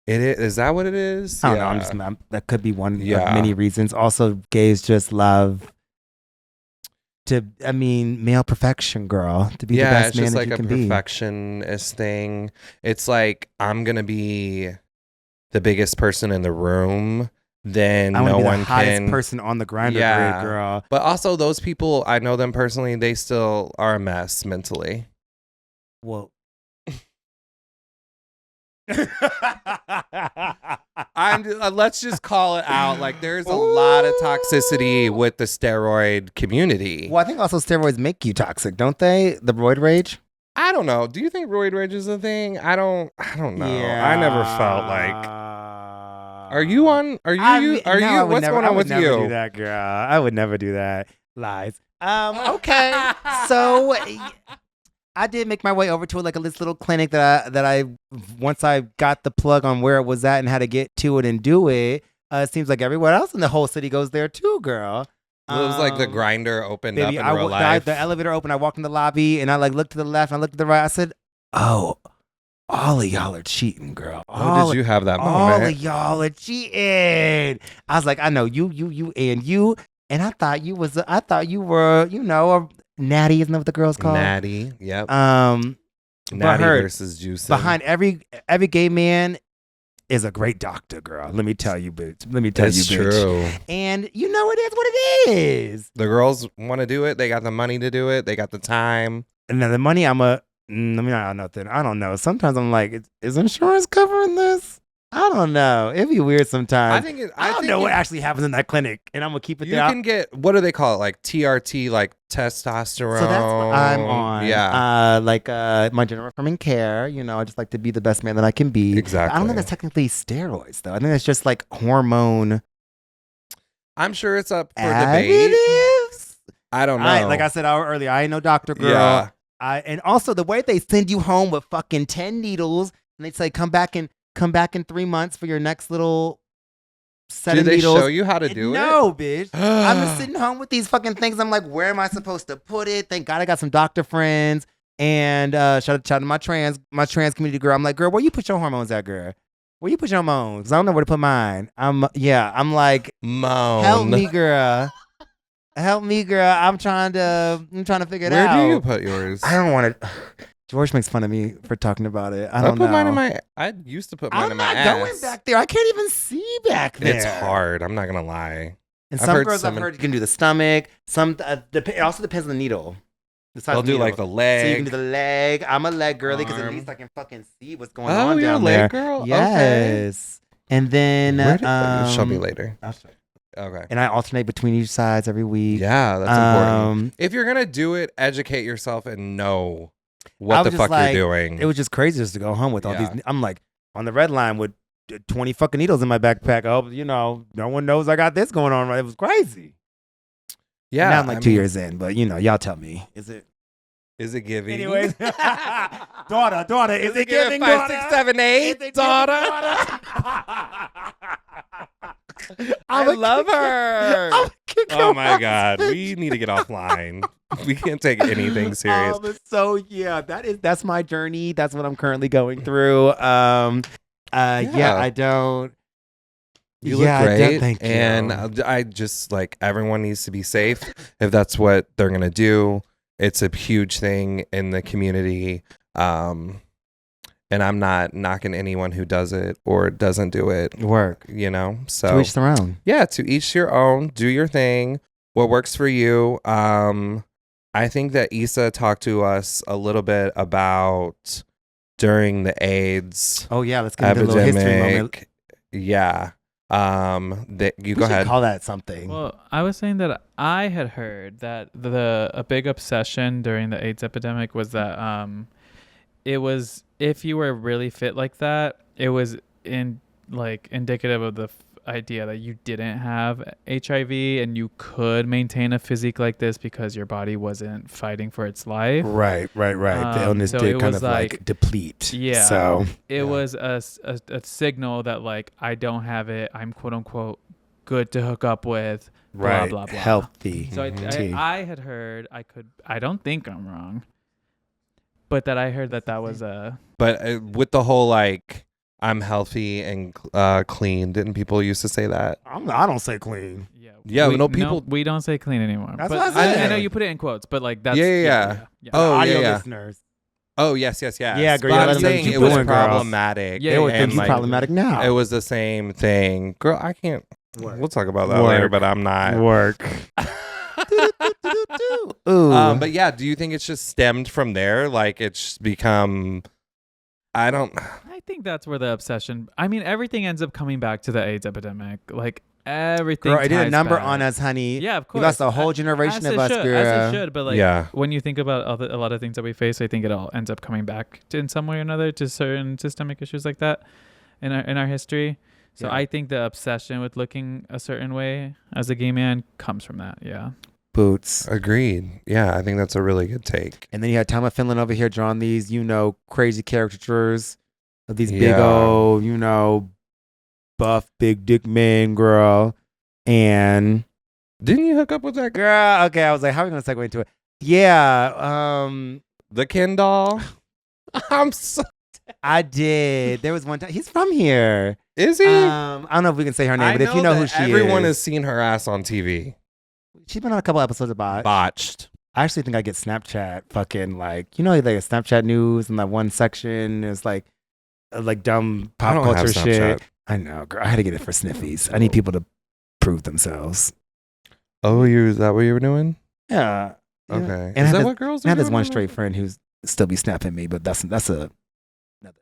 Is that what it is? I don't know. That could be one of many reasons. Also, gays just love male perfection, girl. To be the best man that you can be. Yeah, it's just like a perfectionist thing. It's like I'm gonna be the biggest person in the room. Then no one the hottest person on the grinder grid, girl. But also, those people, I know them personally. They still are a mess mentally. Well. Let's just call it out. Like there's a lot of toxicity with the steroid community. Well, I think also steroids make you toxic, don't they? The roid rage? I don't know. Do you think roid rage is a thing? I don't know. Yeah. I never felt like. Are you on? Are you? What's going on with you? I would never do that, girl. I would never do that. Lies. Okay. So I did make my way over to like a little clinic that I once I got the plug on where it was at and how to get to it and do it. It seems like everywhere else in the whole city goes there too, girl. It was like the grinder opened up in real life. The elevator opened. I walked in the lobby and I like looked to the left and I looked to the right. I said, "Oh, all of y'all are cheating, girl. Did you have that moment? All of y'all are cheating." I was like, "I know you, and you." And I thought you were, a natty, isn't that what the girl's called? Natty, yep. Natty versus juicing. Behind every gay man is a great doctor, girl. Let me tell you, bitch. Let me tell you, bitch. It's true. And you know it is what it is. The girls want to do it. They got the money to do it. They got the time. And now the money, let me not nothing. I don't know. Sometimes I'm like, is insurance covering this? I don't know. It'd be weird sometimes. I don't know what actually happens in that clinic, and I'm gonna keep it there. You can get, what do they call it? Like TRT, like testosterone. So that's what I'm on. Yeah. My general affirming care. I just like to be the best man that I can be. Exactly. I don't think that's technically steroids, though. I think it's just like hormone. I'm sure it's up for debate. I don't know. Like I said earlier, I ain't no doctor, girl. Yeah. And also the way they send you home with fucking 10 needles, and they say come back in 3 months for your next little set of needles. Did they show you how to do it? No, bitch. I'm just sitting home with these fucking things. I'm like, where am I supposed to put it? Thank God I got some doctor friends. And shout out to my trans community girl. I'm like, girl, where you put your hormones at, girl? Where you put your hormones? 'Cause I don't know where to put mine. I'm like, moan. Help me, girl. Help me, girl. I'm trying to figure it out. Where do you put yours? I don't want to. George makes fun of me for talking about it. I don't know. I used to put mine in my ass. I'm not going back there. I can't even see back there. It's hard. I'm not gonna lie. And some girls I've heard you can do the stomach. Some it also depends on the needle. They'll do like the leg. So you can do the leg. I'm a leg girly because at least I can fucking see what's going on down there. Oh, you're a leg girl? Yes. Okay. And then show me later. I'll show you. Okay. And I alternate between each sides every week. Yeah, that's important. If you're gonna do it, educate yourself and know what the fuck you're doing. It was just crazy just to go home with all these. I'm like on the red line with 20 fucking needles in my backpack. Oh, no one knows I got this going on. Right? It was crazy. Yeah. Now I'm like 2 years in, but y'all tell me. Is it giving? Anyways. daughter, is it giving? 5, 6, 7, 8, daughter. I love her. Oh my God. We need to get offline. We can't take anything serious. So yeah, that's my journey. That's what I'm currently going through. I don't. You look great. Thank you. And I just like everyone needs to be safe if that's what they're gonna do. It's a huge thing in the community. And I'm not knocking anyone who does it or doesn't do it. Work. So to each their own. Yeah, to each your own. Do your thing. What works for you. I think that Issa talked to us a little bit about during the AIDS. Oh yeah, let's get into a little history moment. Yeah. You go ahead. Call that something. Well, I was saying that I had heard that a big obsession during the AIDS epidemic was that it was, if you were really fit like that, it was indicative of the idea that you didn't have HIV and you could maintain a physique like this because your body wasn't fighting for its life. Right. The illness did kind of like deplete. Yeah. So it was a signal that like, I don't have it. I'm quote unquote good to hook up with. Blah, blah, blah. Healthy. So I had heard I don't think I'm wrong, but that I heard that was a. But with the whole like, I'm healthy and clean. Didn't people used to say that? I don't say clean. Yeah. No, we don't say clean anymore. That's what I said. I know you put it in quotes, but like that's yeah. Oh, audio listeners. Oh yes. Yeah, girl. But I'm saying it was problematic. Yeah, it's problematic now. It was the same thing, girl. I can't. We'll talk about that later, but I'm not. Work. But yeah, do you think it's just stemmed from there? Like it's become. I think that's where the obsession. I mean, everything ends up coming back to the AIDS epidemic. Like everything. Girl, I did a number back on us, honey. Yeah, of course. We lost a whole generation of us, girl. As it should. But like, when you think about a lot of things that we face, I think it all ends up coming back in some way or another to certain systemic issues like that in our history. So I think the obsession with looking a certain way as a gay man comes from that. Yeah. Boots. Agreed. Yeah, I think that's a really good take. And then you had Tom of Finland over here drawing these, crazy caricatures of these big old, buff, big dick man, girl. And didn't you hook up with that girl? Okay, I was like, how are we going to segue into it? Yeah. The Ken doll. I did. There was one time. He's from here. Is he? I don't know if we can say her name, but if you know who she is. Everyone has seen her ass on TV. She's been on a couple episodes of Botched. I actually think I get Snapchat fucking like, like a Snapchat news in that one section. It's like like dumb pop culture shit. I know, girl. I had to get it for sniffies. I need people to prove themselves. Oh, is that what you were doing? Yeah. Okay. And is that what girls are doing? I had this doing? one straight friend who's still be snapping me, but that's another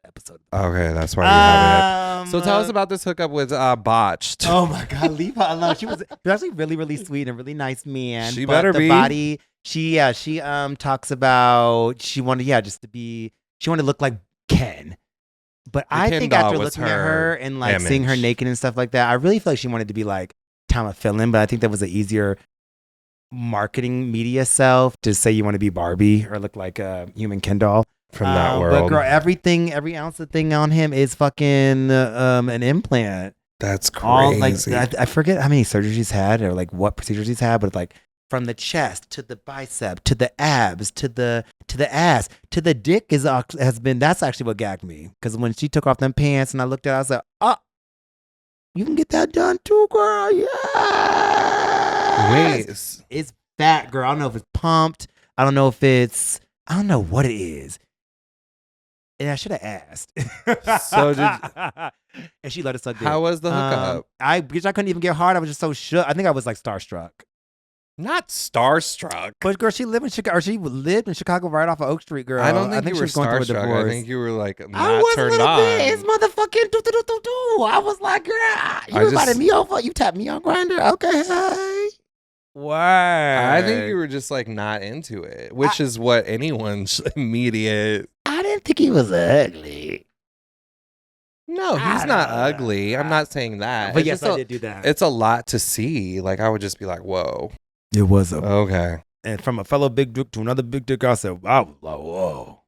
episode. Okay, that's why you have it. So tell us about this hookup with Botched. Oh my God, leave her alone. She was actually really, really sweet and really nice man. She better be. Body, she talks about she wanted to look like Ken. But I think after looking at her and like seeing her naked and stuff like that, I really feel like she wanted to be like Tama Fillin, but I think that was an easier marketing media self to say you want to be Barbie or look like a human Ken doll. From that world. But girl, every ounce of thing on him is fucking an implant. That's crazy. I forget how many surgeries he's had or like what procedures he's had, but like from the chest to the bicep to the abs to the ass to the dick that's actually what gagged me. Because when she took off them pants and I looked at it, I was like, oh, you can get that done too, girl. Yes. Wait. It's fat, girl. I don't know if it's pumped. I don't know what it is. And I should have asked. So and she let us suck dick. How was the hookup? I couldn't even get hard. I was just so shook. I think I was like starstruck. Not starstruck. But girl, she lived in Chicago right off of Oak Street, girl. I don't think you were starstruck. I think you were like not turned on. It's motherfucking do. I was like, girl, you invited me over. You tapped me on Grindr. Okay. Word. I think you were just like not into it, which is what anyone's immediate. I didn't think he was ugly. No, he's not ugly. I'm not saying that. But yes, I did do that. It's a lot to see. Like I would just be like, whoa. It was okay. And from a fellow big dick to another big dick, I said, I was like, whoa.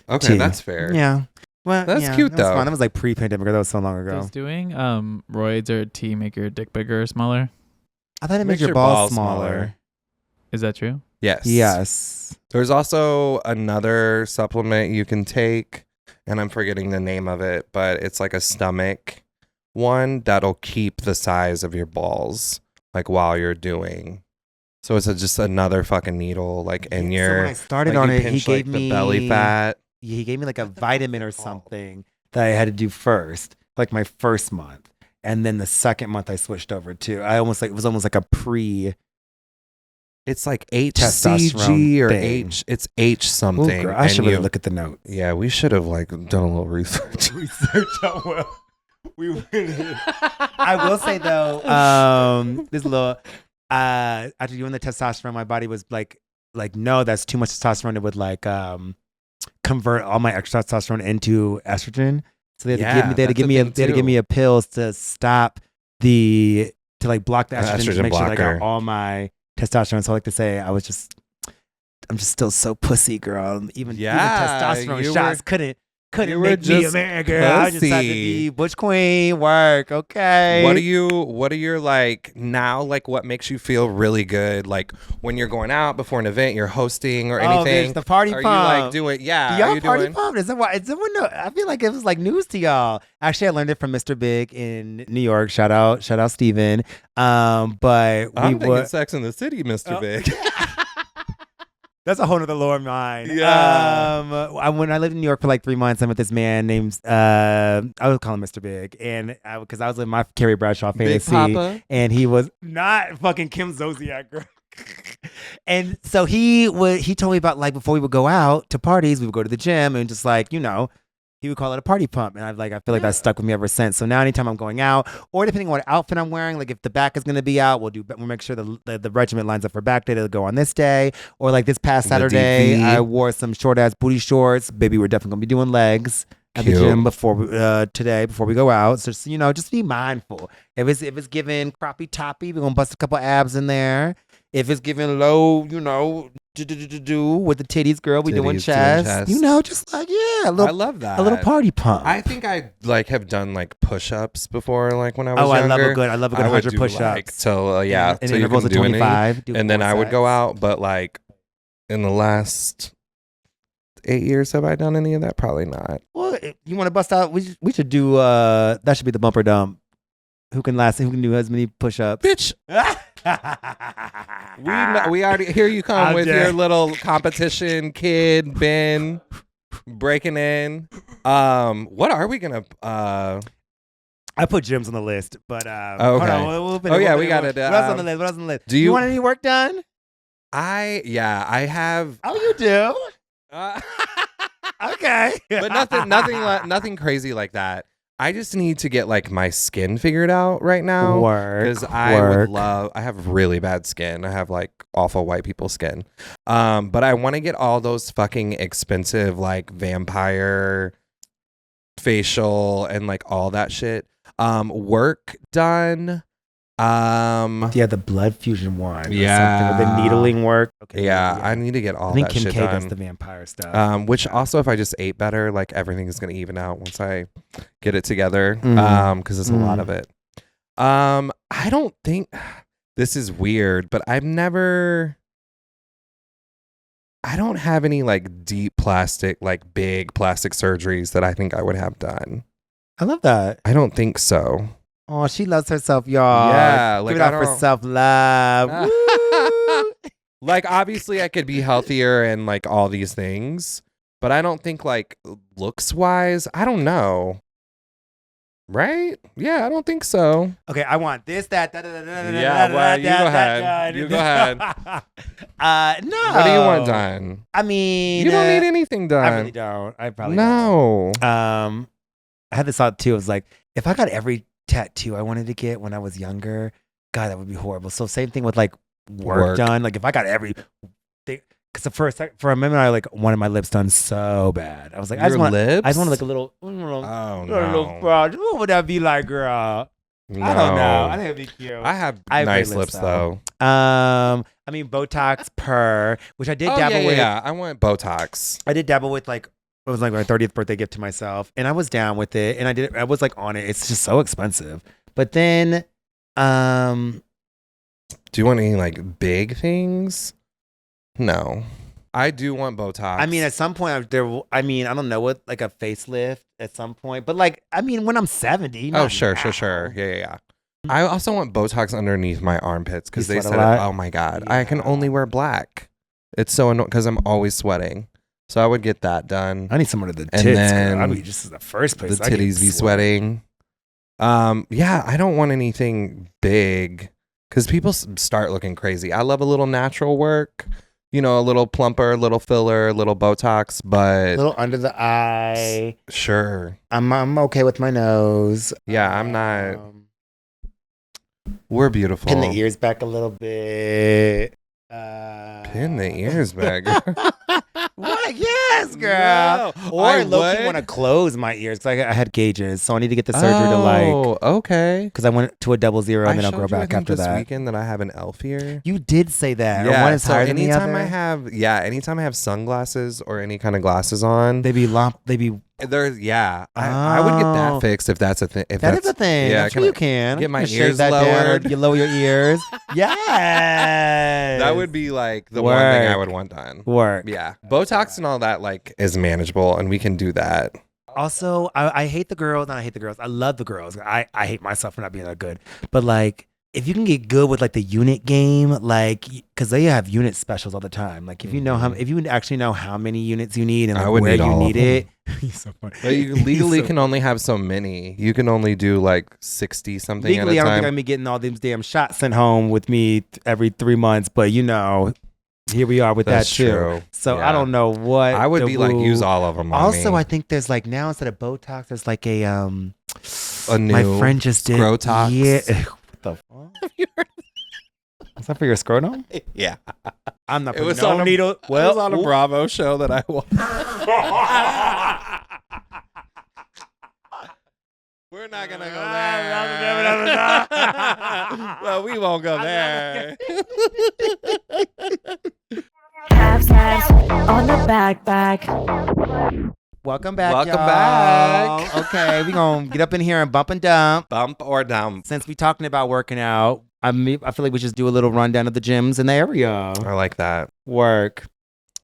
Okay, that's fair. Yeah. Well, that's cute though. That was like pre-pandemic. That was so long ago. Does doing roids or tea make your dick bigger or smaller? I thought it makes your balls smaller. Is that true? Yes. There's also another supplement you can take, and I'm forgetting the name of it, but it's like a stomach one that'll keep the size of your balls like while you're doing. So it's just another fucking needle like in your. So when I started on it, he gave me the belly fat. He gave me like a vitamin or something that I had to do first, like my first month. And then the second month I switched over to. It was almost like a pre. It's like HCG or thing. It's H something. Ooh, girl, I should really look at the note. Yeah, we should have like done a little research. We really. I will say though, this little. After doing the testosterone, my body was like, no, that's too much testosterone. It would like convert all my extra testosterone into estrogen. So they had to give me a pills to stop to like block the estrogen to make sure that I got all my testosterone. So I like to say I'm just still so pussy, girl. Even testosterone shots couldn't make me a man, girl. I just had to be butch queen work. Okay. What are your like now? Like what makes you feel really good? Like when you're going out before an event, you're hosting or anything. The party pump. Are you like doing? Yeah. Do y'all party pump? Is someone know? I feel like it was like news to y'all. Actually, I learned it from Mr. Big in New York. Shout out Steven. But I'm thinking Sex in the City, Mr. Big. That's a whole nother lore of mine. Yeah. When I lived in New York for like 3 months, I met this man named I would call him Mr. Big, and because I was in my Carrie Bradshaw fantasy, Big Papa. And he was not fucking Kim Zolciak, girl. And so he told me about like before we would go out to parties, we would go to the gym and just like he would call it a party pump, and I feel like that's stuck with me ever since. So now anytime I'm going out, or depending on what outfit I'm wearing, like if the back is gonna be out, we'll make sure the regiment lines up for back day. It'll go on this day, or like this past Saturday, I wore some short ass booty shorts. Baby, we're definitely gonna be doing legs at the gym before we go out. So just be mindful. If it's giving crappie toppy, we're gonna bust a couple abs in there. If it's giving low, with the titties, girl, we doing chest. Just like I love that. A little party pump. I think I like have done like push-ups before, like when I was younger. I love a good 100 push-ups. Like, till in intervals of 25. And then I would go out, but like in the last 8 years, have I done any of that? Probably not. Well, if you want to bust out? We should do. That should be the bumper dump. Who can do as many push-ups? Bitch. We already here you come with your little competition kid Ben. breaking in. What are we gonna? I put gyms on the list, but okay. Hold on. We got it. What else on the list? What else on the list? Do you want any work done? I have. Oh, you do. Okay, but nothing crazy like that. I just need to get like my skin figured out right now. Because I have really bad skin. I have like awful white people skin. But I want to get all those fucking expensive like vampire facial and like all that shit. Work done. The blood fusion one. Yeah. Or the needling work. Okay. Yeah, I need to get all that shit done. I think Kim K does the vampire stuff. Which also, if I just ate better, like everything is going to even out once I get it together. Because it's a lot of it. I don't think this is weird, but I don't have any like deep plastic, like big plastic surgeries that I think I would have done. I love that. I don't think so. Oh, she loves herself, y'all. Yeah, like give it up for self-love. Like, obviously, I could be healthier and like all these things, but I don't think like looks-wise. I don't know. Right? Yeah, I don't think so. Okay, I want this, that. Yeah, well, you go ahead. You go ahead. No. What do you want done? I mean, you don't need anything done. I really don't. I probably don't. I had this thought too. It was like, if I got every tattoo I wanted to get when I was younger, God, that would be horrible. So same thing with like work done. Like if I got every thing, because for a minute I like wanted my lips done so bad. I was like, I just want like a little. Oh no. What would that be like, girl? No. I don't know. I think it'd be cute. I have nice lips though. I mean Botox which I did dabble with. Yeah, I want Botox. I did dabble with like. It was like my 30th birthday gift to myself, and I was down with it, and I was like on it. It's just so expensive. But then, do you want any like big things? No, I do want Botox. I mean, at some point, I don't know what like a facelift at some point, but like, I mean, when I'm 70. Oh, sure. Yeah. I also want Botox underneath my armpits because they said, oh my God, I can only wear black. It's so annoying because I'm always sweating. So I would get that done. I need some of the tits. I mean, just as the first place. The titties be sweating. Yeah, I don't want anything big because people start looking crazy. I love a little natural work. You know, a little plumper, a little filler, a little Botox, but a little under the eye. Sure. I'm okay with my nose. Yeah, I'm not. We're beautiful. Pin the ears back a little bit. Pin the ears back. What? Yes, girl. No, or low-key want to close my ears because I had gauges, so I need to get the surgery to like. Oh, okay. Because I went to a 00 and then I'll grow back after this that. Weekend that I have an elf ear. You did say that. Yeah. One is higher than the other. Anytime I have sunglasses or any kind of glasses on, they be. There's I would get that fixed if that's a thing. That is a thing. Yeah, I'm sure you can. Get my ears lowered. You lower your ears. Yes. That would be like the one thing I would want done. Work. Yeah. Botox and all that like is manageable and we can do that. Also, I hate the girls and I hate the girls. I love the girls. I hate myself for not being that good. But like, if you can get good with like the unit game, like, because they have unit specials all the time. Like if you know if you actually know how many units you need and like where you need it. You're so funny. But you legally can only have so many. You can only do like 60 something legally, at a time. I don't think I'm gonna be getting all these damn shots sent home with me every 3 months. But you know, here we are with that too. True. So I don't know what I would be like. Use all of them. Also, I think there's like now instead of Botox, there's like a new my friend just did Scrotox. Yeah. What the fuck? Is that for your scrotum? Yeah. I'm not putting no needle. Well, it was on a Bravo show that I watched. We're not going to go there. Well, we won't go there. Calves on the back. Welcome back, Welcome y'all. back. Okay, we gonna get up in here and bump and dump. Bump or dump. Since we talking about working out, I feel like we just do a little rundown of the gyms in the area. I like that. Work.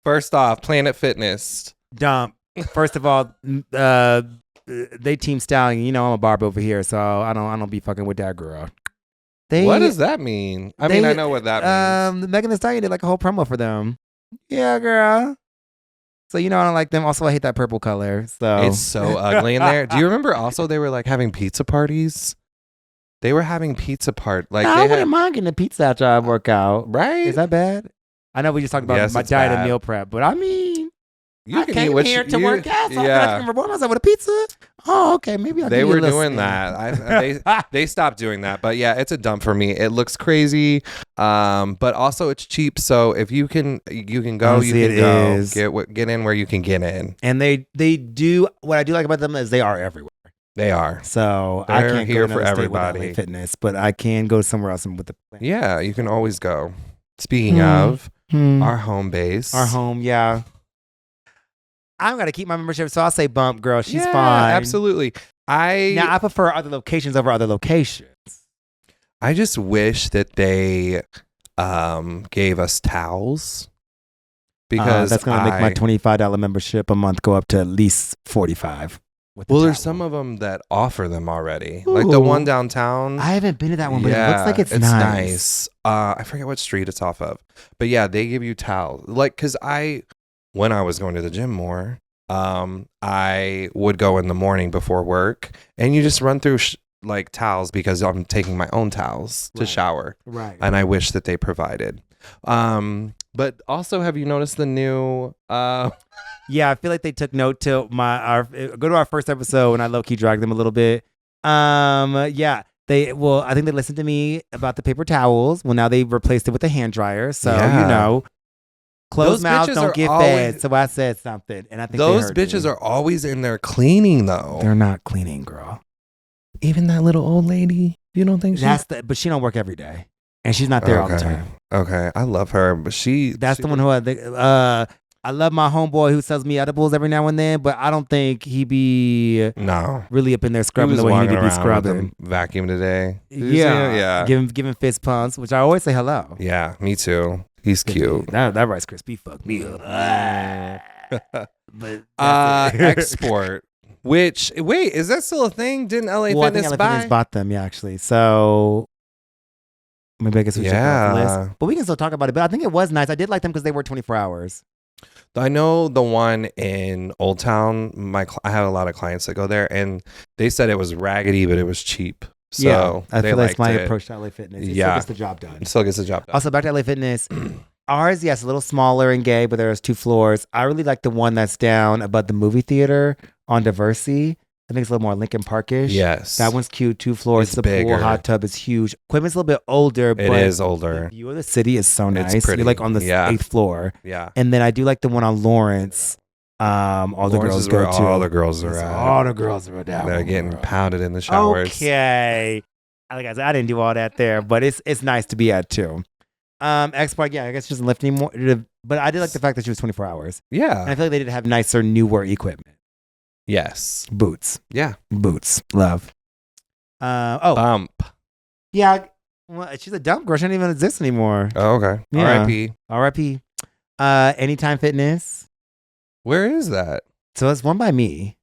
First off, Planet Fitness. Dump. First of all, they Team Stallion. You know I'm a barb over here, so I don't be fucking with that girl. What does that mean? I mean, I know what that means. Megan Thee Stallion did like a whole promo for them. Yeah, girl. So I don't like them. Also, I hate that purple color. So it's so ugly in there. Do you remember also they were like having pizza parties? They were having pizza like I wouldn't mind getting a pizza after I work out. Right? Is that bad? I know we just talked about my diet and meal prep, but I mean, I came here to work out, so I can reward myself with a pizza. Oh, okay, maybe I'll. They were doing that. They stopped doing that, but yeah, it's a dump for me. It looks crazy, but also it's cheap. So if you can go, you can go. Get in where you can get in. And they do. What I do like about them is they are everywhere. They are. So They're I can't here go for everybody. LA Fitness, but I can go somewhere else with the plan. Yeah, you can always go. Speaking of our home base, yeah. I'm gonna keep my membership, so I'll say bump, girl. She's fine. Absolutely. I prefer other locations over other locations. I just wish that they gave us towels because that's gonna make my $25 membership a month go up to at least $45. Well, there's some of them that offer them already. Ooh. Like the one downtown. I haven't been to that one, but it looks like it's nice. I forget what street it's off of. But yeah, they give you towels. Like, because when I was going to the gym more, I would go in the morning before work and you just run through like towels because I'm taking my own towels to shower. Right. And I wish that they provided. But also, have you noticed the new... Yeah, I feel like they took note to go to our first episode and I low-key dragged them a little bit. Yeah, I think they listened to me about the paper towels. Well, now they've replaced it with a hand dryer. So, closed mouths don't get fed. So I said something. And I think those bitches are always in there cleaning, though. They're not cleaning, girl. Even that little old lady, you don't think but she don't work every day. And she's not there all the time. Okay, I love her, but that's the one who I love my homeboy who sells me edibles every now and then, but I don't think he be really up in there scrubbing the way he need to be scrubbing. Vacuum today. Yeah. Giving fist pumps, which I always say hello. Yeah, me too. He's cute. That Rice Krispie fucked me up. But export. Which is that still a thing? Didn't LA Fitness I think LA Fitness bought them, actually. So maybe I guess we should go off the list. But we can still talk about it. But I think it was nice. I did like them because they were 24 hours. I know the one in Old Town. I had a lot of clients that go there, and they said it was raggedy, but it was cheap. So I feel that's my approach to LA Fitness. It still gets the job done. It still gets the job done. Also, back to LA Fitness. Ours, yes, a little smaller and gay, but there's 2 floors. I really like the one that's down above the movie theater on Diversey. I think it's a little more Lincoln Parkish. Yes. That one's cute. 2 floors. It's the bigger. Pool, hot tub is huge. Equipment's a little bit older, but it is older. The view of the city is so nice. It's pretty. You're like on the 8th floor. Yeah. And then I do like the one on Lawrence. All the girls go to. All the girls are at. All the girls are down. They're getting pounded in the showers. Okay. Like I said, I didn't do all that there, but it's nice to be at too. X-Park, I guess she doesn't lift anymore. But I did like the fact that she was 24 hours. Yeah. And I feel like they did have nicer, newer equipment. Yes. Boots. Yeah. Boots. Love. Bump. Yeah. Well, she's a dump girl. She doesn't even exist anymore. Oh, okay. Yeah. R.I.P. Anytime Fitness. Where is that? So it's one by me.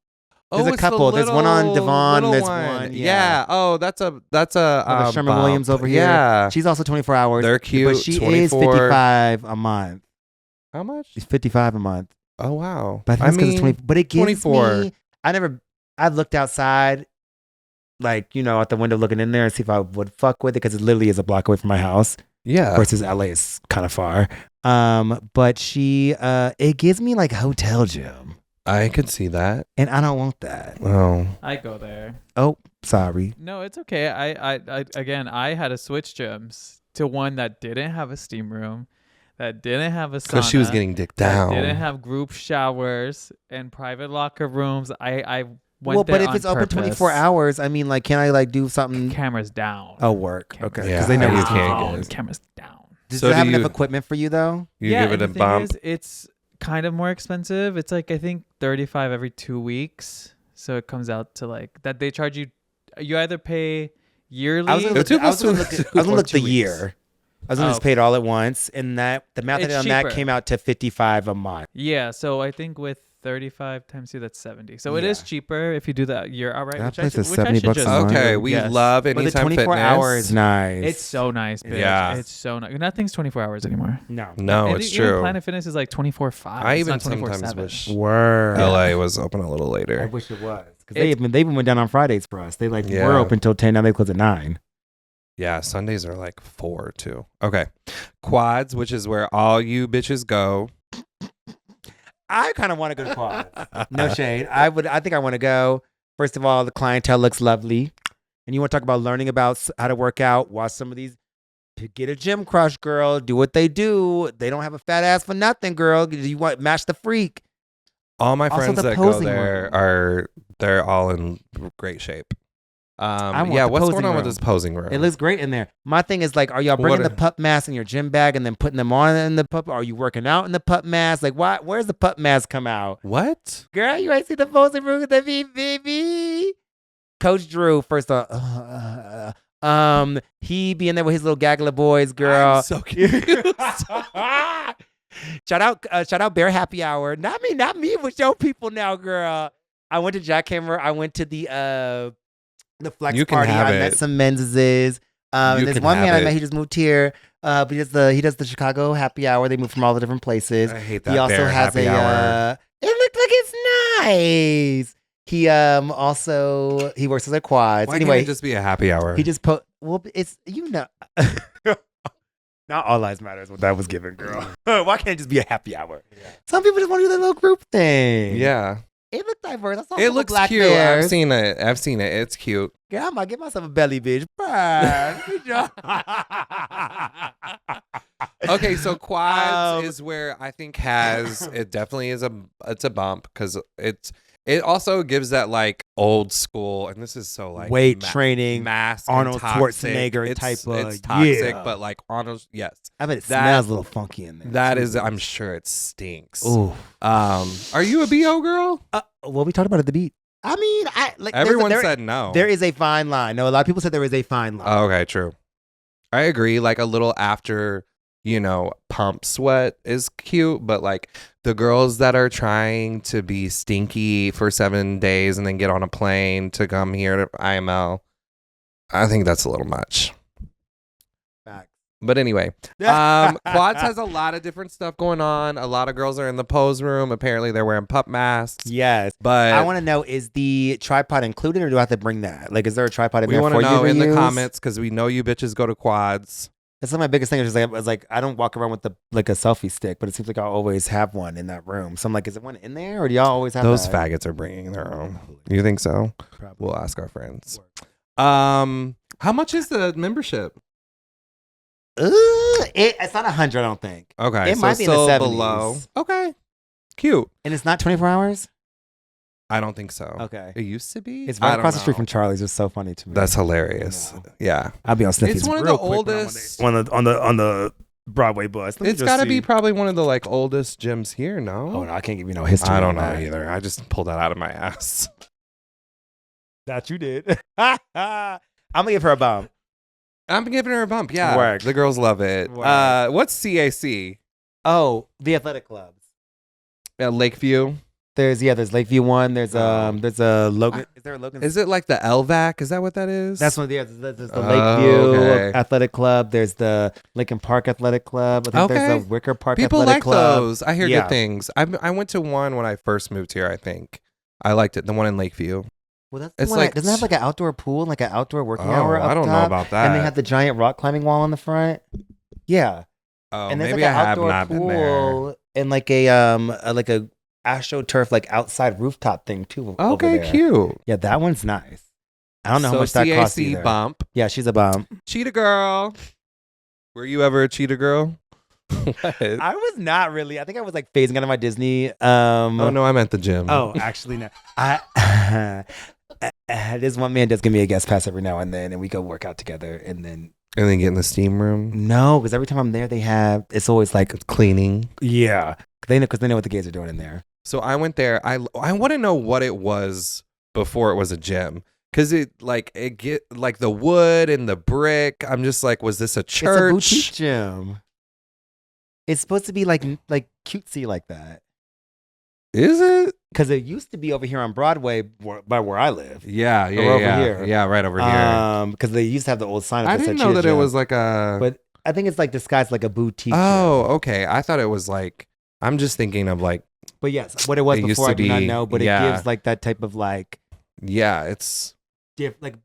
There's a couple. There's one on Devon. There's one. Yeah. Oh, that's a Sherman Williams over here. Yeah. She's also 24 hours. They're cute. But she 24. is 55 a month. How much? She's 55 a month. Oh wow. But I think it's 20. But it gives 24. me. I've looked outside, like out the window looking in there and see if I would fuck with it because it literally is a block away from my house. Yeah. Versus LA is kind of far. But it gives me like a hotel gym. I could see that. And I don't want that. Oh. I go there. Oh, sorry. No, it's okay. I had to switch gyms to one that didn't have a steam room, that didn't have a sauna. Because she was getting dicked down. Didn't have group showers and private locker rooms. I went there but if it's open 24 hours, I mean, like, can I like do something? Cameras down. Oh, work. Okay. Yeah, because they know you can't get cameras down. Does it have enough equipment for you though? You give it a bump. It's kind of more expensive. It's like I think $35 every 2 weeks. So it comes out to like that they charge you. You either pay yearly. I was gonna look the year. I was gonna just pay it all at once, and that the math on that came out to $55 a month. Yeah, so I think with 35 times 2, that's 70. So it is cheaper if you do that year outright. That Which place is which I 70 should bucks just a month. Okay, we love But the Anytime 24 Fitness. hours is nice. It's so nice, bitch. Yeah. It's so nice. Nothing's 24 hours anymore. No, No, And it's even true. Planet Fitness is like 24/5. I It's even not sometimes 24/7. wish Word. LA was open a little I later. wish it was. Because they even went down on Fridays for us. They were open till 10. Now they close at 9. Yeah, Sundays are like 4 too. Okay. Quads, which is where all you bitches go. I kind of want to go to quads. No shade. I think I want to go. First of all, the clientele looks lovely. And you want to talk about learning about how to work out, watch some of these. Get a gym crush, girl. Do what they do. They don't have a fat ass for nothing, girl. You want match the freak. All my Also, friends the that go posing there they're all in great shape. want Yeah, the what's posing going on with room. this posing room? It looks great in there. My thing is like, are y'all bringing the pup mask in your gym bag and then putting them on in the pup? Are you working out in the pup mask? Like, why? Where's the pup mask come out? What? Girl, you ain't see the posing room with the baby. Coach Drew, first off, he be in there with his little gaggle of boys, girl. I'm so cute. Shout out Bear Happy Hour. Not me with your people now, girl. I went to Jackhammer. I went to the flex You can party. have I met it. some Menses. And there's can one man have I met. it. He just moved here. But he does the Chicago Happy Hour. They move from all the different places. I hate that He also Bear has Happy Hour. it looked like it's nice. He also he works with the quads. Why Anyway, can't it just be a happy hour? he just it's not all lives matter is what that was given, girl. Why can't it just be a happy hour? Yeah. Some people just want to do their little group thing. Yeah. It looked diverse. I saw It some looks black cute. bears. I've seen it. It's cute. Girl, I might get myself a belly, bitch. Bruh. Good job. Okay, so quads is where I think it definitely is it's a bump because it also gives that like old school, and this is so like weight training, mask, Arnold and toxic. Schwarzenegger type of it's toxic, yeah. but like Arnold, yes, I bet it smells a little funky in there. that is, I'm sure it stinks. Ooh. Are you a BO girl? Well, we talked about it at the beat. I mean, Everyone said no. There is a fine line. No, a lot of people said there is a fine line. Oh, okay, true. I agree. Like a little after, pump sweat is cute, but like the girls that are trying to be stinky for 7 days and then get on a plane to come here to IML, I think that's a little much. Facts. But anyway, Quads has a lot of different stuff going on. A lot of girls are in the pose room. Apparently, they're wearing pup masks. Yes, but I want to know: is the tripod included, or do I have to bring that? Like, is there a tripod in we there want for to you know to in the use? comments because we know you bitches go to Quads. That's like my biggest thing. Is like I don't walk around with a selfie stick, but it seems like I always have one in that room. So I'm like, is it one in there, or do y'all always have Those that? faggots are bringing their own. You think so? Probably. We'll ask our friends. How much is the membership? It's not 100, I don't think. Okay, It so might be in the still 70s. below. Okay, cute. And it's not 24 hours. I don't think so. Okay. It used to be. It's I right don't across the street know. from Charlie's. It's so funny to me. That's hilarious. Yeah, I'll be on Sniffy's it's one of real the quick when I'm oldest. on the Broadway bus. Let me It's just got to see. be probably one of the like oldest gyms here. No, Oh no, I can't give you no history. I don't on know that. either. I just pulled that out of my ass. That you did. I'm gonna give her a bump. I'm giving her a bump. Yeah, Work. the girls love it. Work. What's CAC? Oh, the athletic clubs. Lakeview. There's Lakeview one. There's a Logan. Is there a Logan? Is it like the LVAC? Is that what that is? That's one. There's the Lakeview okay. Athletic Club. There's the Lincoln Park Athletic Club. I think Okay. there's the Wicker Park People Athletic like Club. those. I hear Yeah. good things. I went to one when I first moved here. I think I liked it. The one in Lakeview. Well, that's It's one like- doesn't it have like an outdoor pool, like an outdoor working Oh, hour. Up I don't know top? about that. And they have the giant rock climbing wall on the front. Yeah. Oh, And there's maybe like I an have outdoor not been there. pool and like a AstroTurf like outside rooftop thing too. over Okay, there. cute. Yeah, that one's nice. I don't know so how much that costs CAC either. bump. Yeah, she's a bump. Cheetah girl. Were you ever a cheetah girl? What? I was not really. I think I was like phasing out of my Disney. Oh no, I'm at the gym. Oh, actually no. This one man does give me a guest pass every now and then, and we go work out together. And then And then get in the steam room. no, because every time I'm there, it's always like Cleaning. yeah, because they know what the gays are doing in there. So I went there. I want to know what it was before it was a gym. Cause it get like the wood and the brick. I'm just like, was this a church? It's a boutique gym. It's supposed to be like cutesy like that. Is it? Because it used to be over here on Broadway by where I live. Yeah, here. Yeah, right over here. Because they used to have the old sign. I didn't know that it was like a. But I think it's like disguised like a boutique. Oh, gym. okay. I thought it was like. I'm just thinking of like. But yes, what it was before I do not know. But it gives like that type of like. Yeah, it's. Like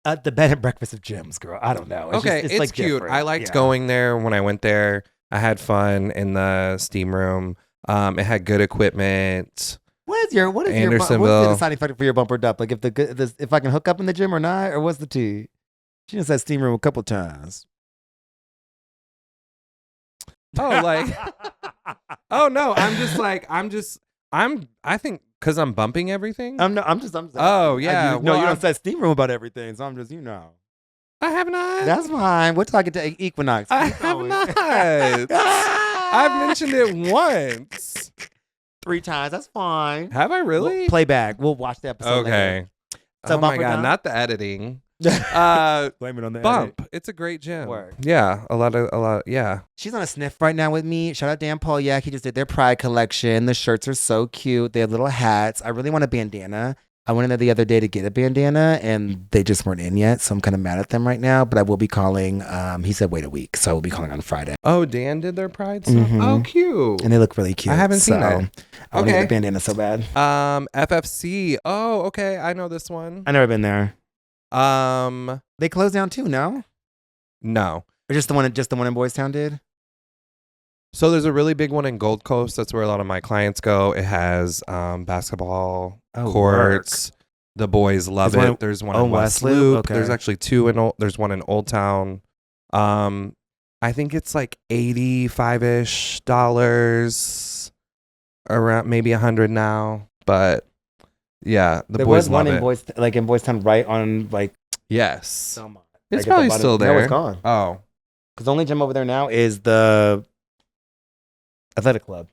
the bed and breakfast of gyms, girl. I don't know. It's like cute. Different. I liked going there when I went there. I had fun in the steam room. It had good equipment. What's the deciding factor for your bumper up? Like if I can hook up in the gym or not, or what's the tea? She just had steam room a couple times. Oh, like, oh no, I think because I'm bumping everything. I'm oh yeah. You don't say steam room about everything, so I'm just I have not. That's fine. We're talking to Equinox. I have not. I've mentioned it once. 3 times. That's fine. Have I really? We'll play back. We'll watch the episode. Okay. Later. So oh my god, not the editing. Blame it on the Bump. edit. It's a great gym. Work. Yeah, a lot. Yeah. She's on a sniff right now with me. Shout out Dan Polyak. He just did their Pride collection. The shirts are so cute. They have little hats. I really want a bandana. I went in there the other day to get a bandana, and they just weren't in yet, so I'm kind of mad at them right now. But I will be calling. He said wait a week, so we'll be calling on Friday. Oh, Dan did their Pride stuff? Mm-hmm. Oh, cute. And they look really cute. I haven't seen it. I want to get the bandana so bad. FFC. Oh, okay. I know this one. I've never been there. They They closed down too, no? No. Or just the one in Boys Town did? So there's a really big one in Gold Coast. That's where a lot of my clients go. It has basketball courts. Work. The boys love it. There's one in West Loop. Okay. There's actually 2 there's one in Old Town. I think it's like $85-ish, around maybe $100 now. But yeah, the boys love it. There was one in Boys Town right on like. Yes. So much. It's probably still there. No, it's gone. Oh. Because the only gym over there now is the Athletic Club.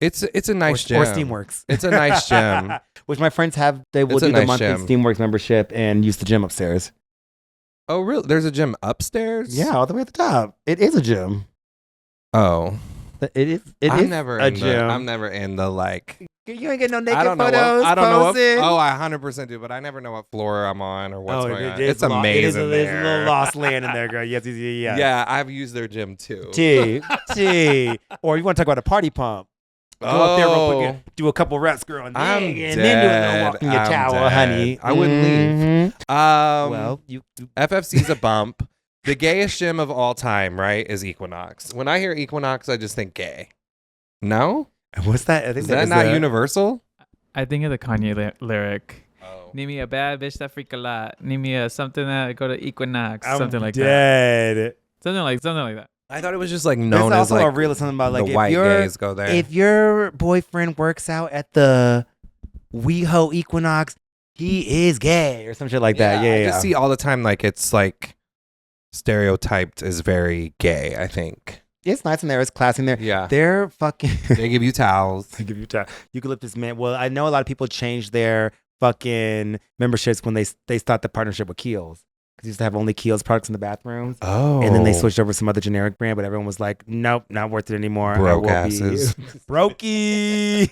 It's a nice gym. Or Steamworks. It's a nice gym. Which my friends have. They will do the monthly Steamworks membership and use the gym upstairs. Oh, really? There's a gym upstairs? Yeah, all the way at the top. It is a gym. Oh. It is never a gym. I'm never in the like. You ain't getting no naked photos. I don't know. I 100% do, but I never know what floor I'm on or what's going on. It's amazing. There's a little lost land in there, girl. Yes. Yeah, I've used their gym too. T. Or you want to talk about a party pump? Go up there real quick, do a couple reps, girl, and then do a little walk in your towel, honey. I wouldn't leave. Well, FFC's a bump. The gayest gym of all time, right, is Equinox. When I hear Equinox, I just think gay. No? What's that? Is that not universal? I think of the Kanye lyric. Oh. Need me a bad bitch that freak a lot. Need me a something that go to Equinox. Something like that. Something like that. I thought it was just like known as like a real something about like the white gays go there. If your boyfriend works out at the WeHo Equinox, he is gay or some shit like that. Yeah, I just see all the time like it's like stereotyped as very gay. I think it's nice in there. It's classy in there. Yeah, they're fucking. They give you towels. They give you towels. Eucalyptus man. Well, I know a lot of people changed their fucking memberships when they start the partnership with Kiehl's. Because used to have only Kiehl's products in the bathrooms. Oh. And then they switched over to some other generic brand, but everyone was like, nope, not worth it anymore. Broke asses. Brokey.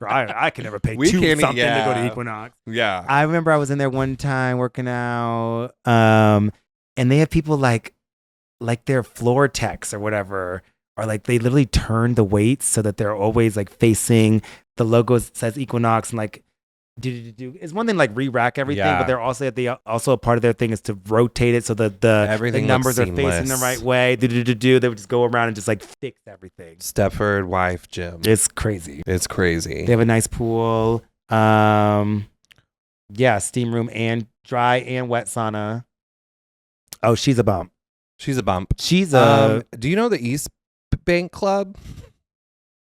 I can never pay something to go to Equinox. Yeah. I remember I was in there one time working out, and they have people like their floor techs or whatever, or like they literally turn the weights so that they're always like facing the logo that says Equinox and like, it's one thing like re-rack everything, but they're also a part of their thing is to rotate it so that the numbers are facing the right way. They would just go around and just like fix everything. Stepford wife gym. It's crazy. It's crazy. They have a nice pool. Steam room and dry and wet sauna. Oh, she's a bump. She's a bump. She's a. Do you know the East Bank Club?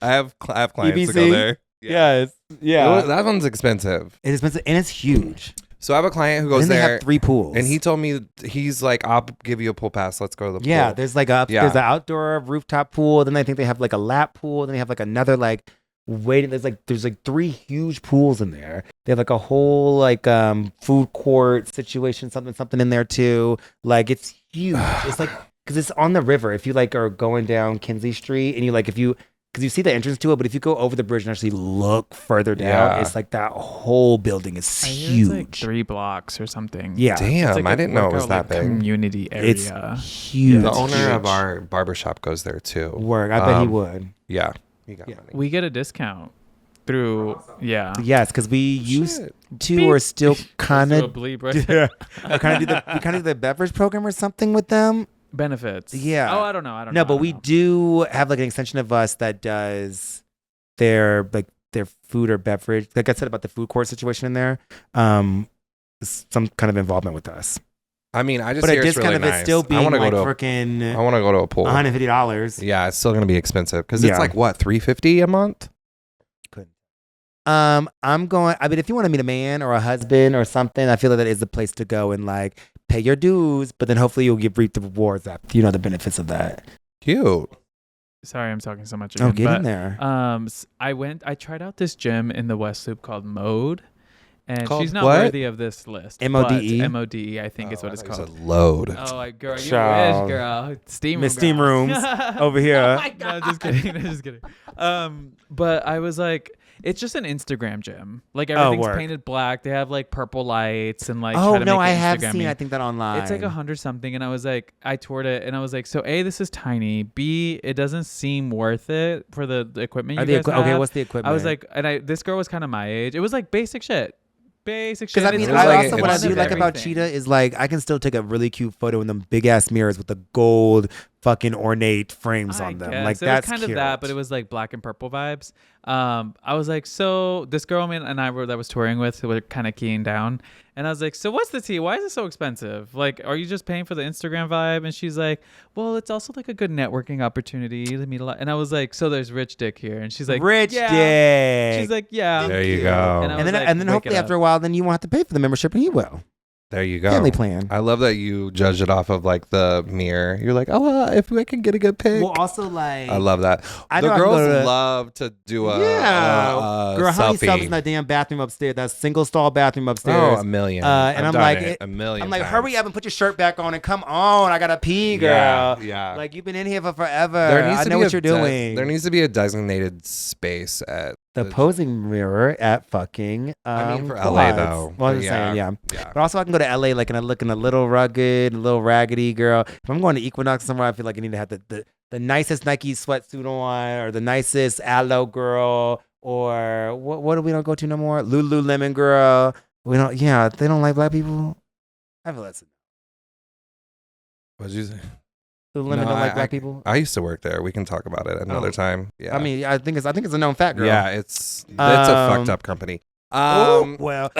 I have clients EBC? to go there. Yes. Yeah. That one's expensive. It's expensive and it's huge. So I have a client who goes and there. They have 3 pools. And he told me, he's like, I'll give you a pool pass. Let's go to the pool. Yeah, there's like there's an outdoor rooftop pool. Then I think they have like a lap pool. Then they have like another like waiting. There's like 3 huge pools in there. They have like a whole like food court situation, something in there too. Like it's huge. It's like because it's on the river. If you like are going down Kinsley Street and you like if you because you see the entrance to it, but if you go over the bridge and actually look further down, it's like that whole building is huge. It's like 3 blocks or something. Yeah. Damn, like I didn't know it was that big. Community area. It's huge. The owner of our barbershop goes there too. Work. I bet he would. Yeah. He got money. We get a discount through, Yes, because we used to or still kind of bleep right there. kind of do the beverage program or something with them. Benefits. Yeah. Oh, I don't know. No, but we do have like an extension of us that does their food or beverage. Like I said about the food court situation in there, some kind of involvement with us. I mean, I just but hear a it's discount really of nice. it still being I want to like go to freaking I want to go to a pool. $150. Yeah, it's still going to be expensive because it's like what, $350 a month? I'm going. I mean, if you want to meet a man or a husband or something, I feel like that is the place to go and like pay your dues, but then hopefully you'll reap the rewards after, you know, the benefits of that. Cute. Sorry, I'm talking so much again. Oh, get in there. I tried out this gym in the West Loop called Mode, and she's not what? worthy of this list. MODE? MODE, I think is what it's called. Load. Oh, girl, you wish, Child. girl. Steam Miss room, Steam girl. Rooms over here. Oh my God. No, just kidding. Just kidding. But I was like, it's just an Instagram gym. Like everything's painted black. They have like purple lights and like. Oh no, I have seen. I think that online. It's like 100 something, and I was like, I toured it, and I was like, so A, this is tiny. B, it doesn't seem worth it for the equipment you guys have. Okay, what's the equipment? I was like, this girl was kind of my age. It was like basic shit. Because I mean, what I do like about Cheetah is like I can still take a really cute photo in them big ass mirrors with the gold fucking ornate frames on them. Like that's kind cute. of that, but it was like black and purple vibes. I was like, so this girl and I that was touring with were kind of keying down, and I was like, so what's the tea? Why is it so expensive? Like, are you just paying for the Instagram vibe? And she's like, well, it's also like a good networking opportunity to meet a lot. And I was like, so there's rich dick here, and she's like, rich dick. She's like, yeah. There you go. And then hopefully after a while, then you won't have to pay for the membership, and he will. There you go. Family plan. I love that you judge it off of like the mirror. You're like, oh, if I can get a good pic. Well, also like I love that. The girls love to do a girl, how many selfie. selfies in that damn bathroom upstairs? That single stall bathroom upstairs. Oh, a million. And I'm like, a million. I'm like, times. hurry up and put your shirt back on and come on. I gotta pee, girl. Yeah. Like you've been in here for forever. I know what you're doing. There needs to be a designated space at the posing mirror at fucking I mean for Quads. LA though. Well, I'm just saying, yeah. But also I can go to LA like and I looking a little rugged, a little raggedy girl. If I'm going to Equinox somewhere, I feel like I need to have the nicest Nike sweatsuit on or the nicest Aloe girl or what do we don't go to no more? Lululemon girl. We don't they don't like black people. I feel that's What'd you say? Lululemon don't like black people. I used to work there. We can talk about it another time. Yeah. I mean, I think it's a known fact, girl. Yeah, it's a fucked up company. Well.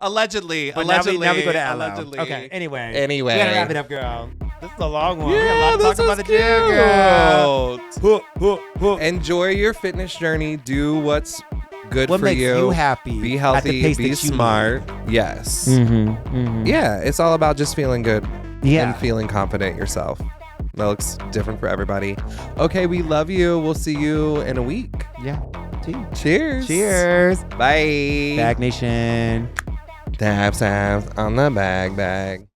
Allegedly. But now we go to Aloe. Allegedly. Okay. Anyway. We gotta wrap it up, girl. This is a long one. Yeah, we got a lot to talk about the gym, girl. Enjoy your fitness journey. Do what's good what for makes you happy. Be at the healthy. pace Be that you smart. Yes. Mm-hmm. Yeah, it's all about just feeling good. Yeah. And feeling confident yourself. That looks different for everybody. Okay, we love you. We'll see you in a week. Yeah. Cheers. Cheers. Bye. Bag Nation. Taps on the bag.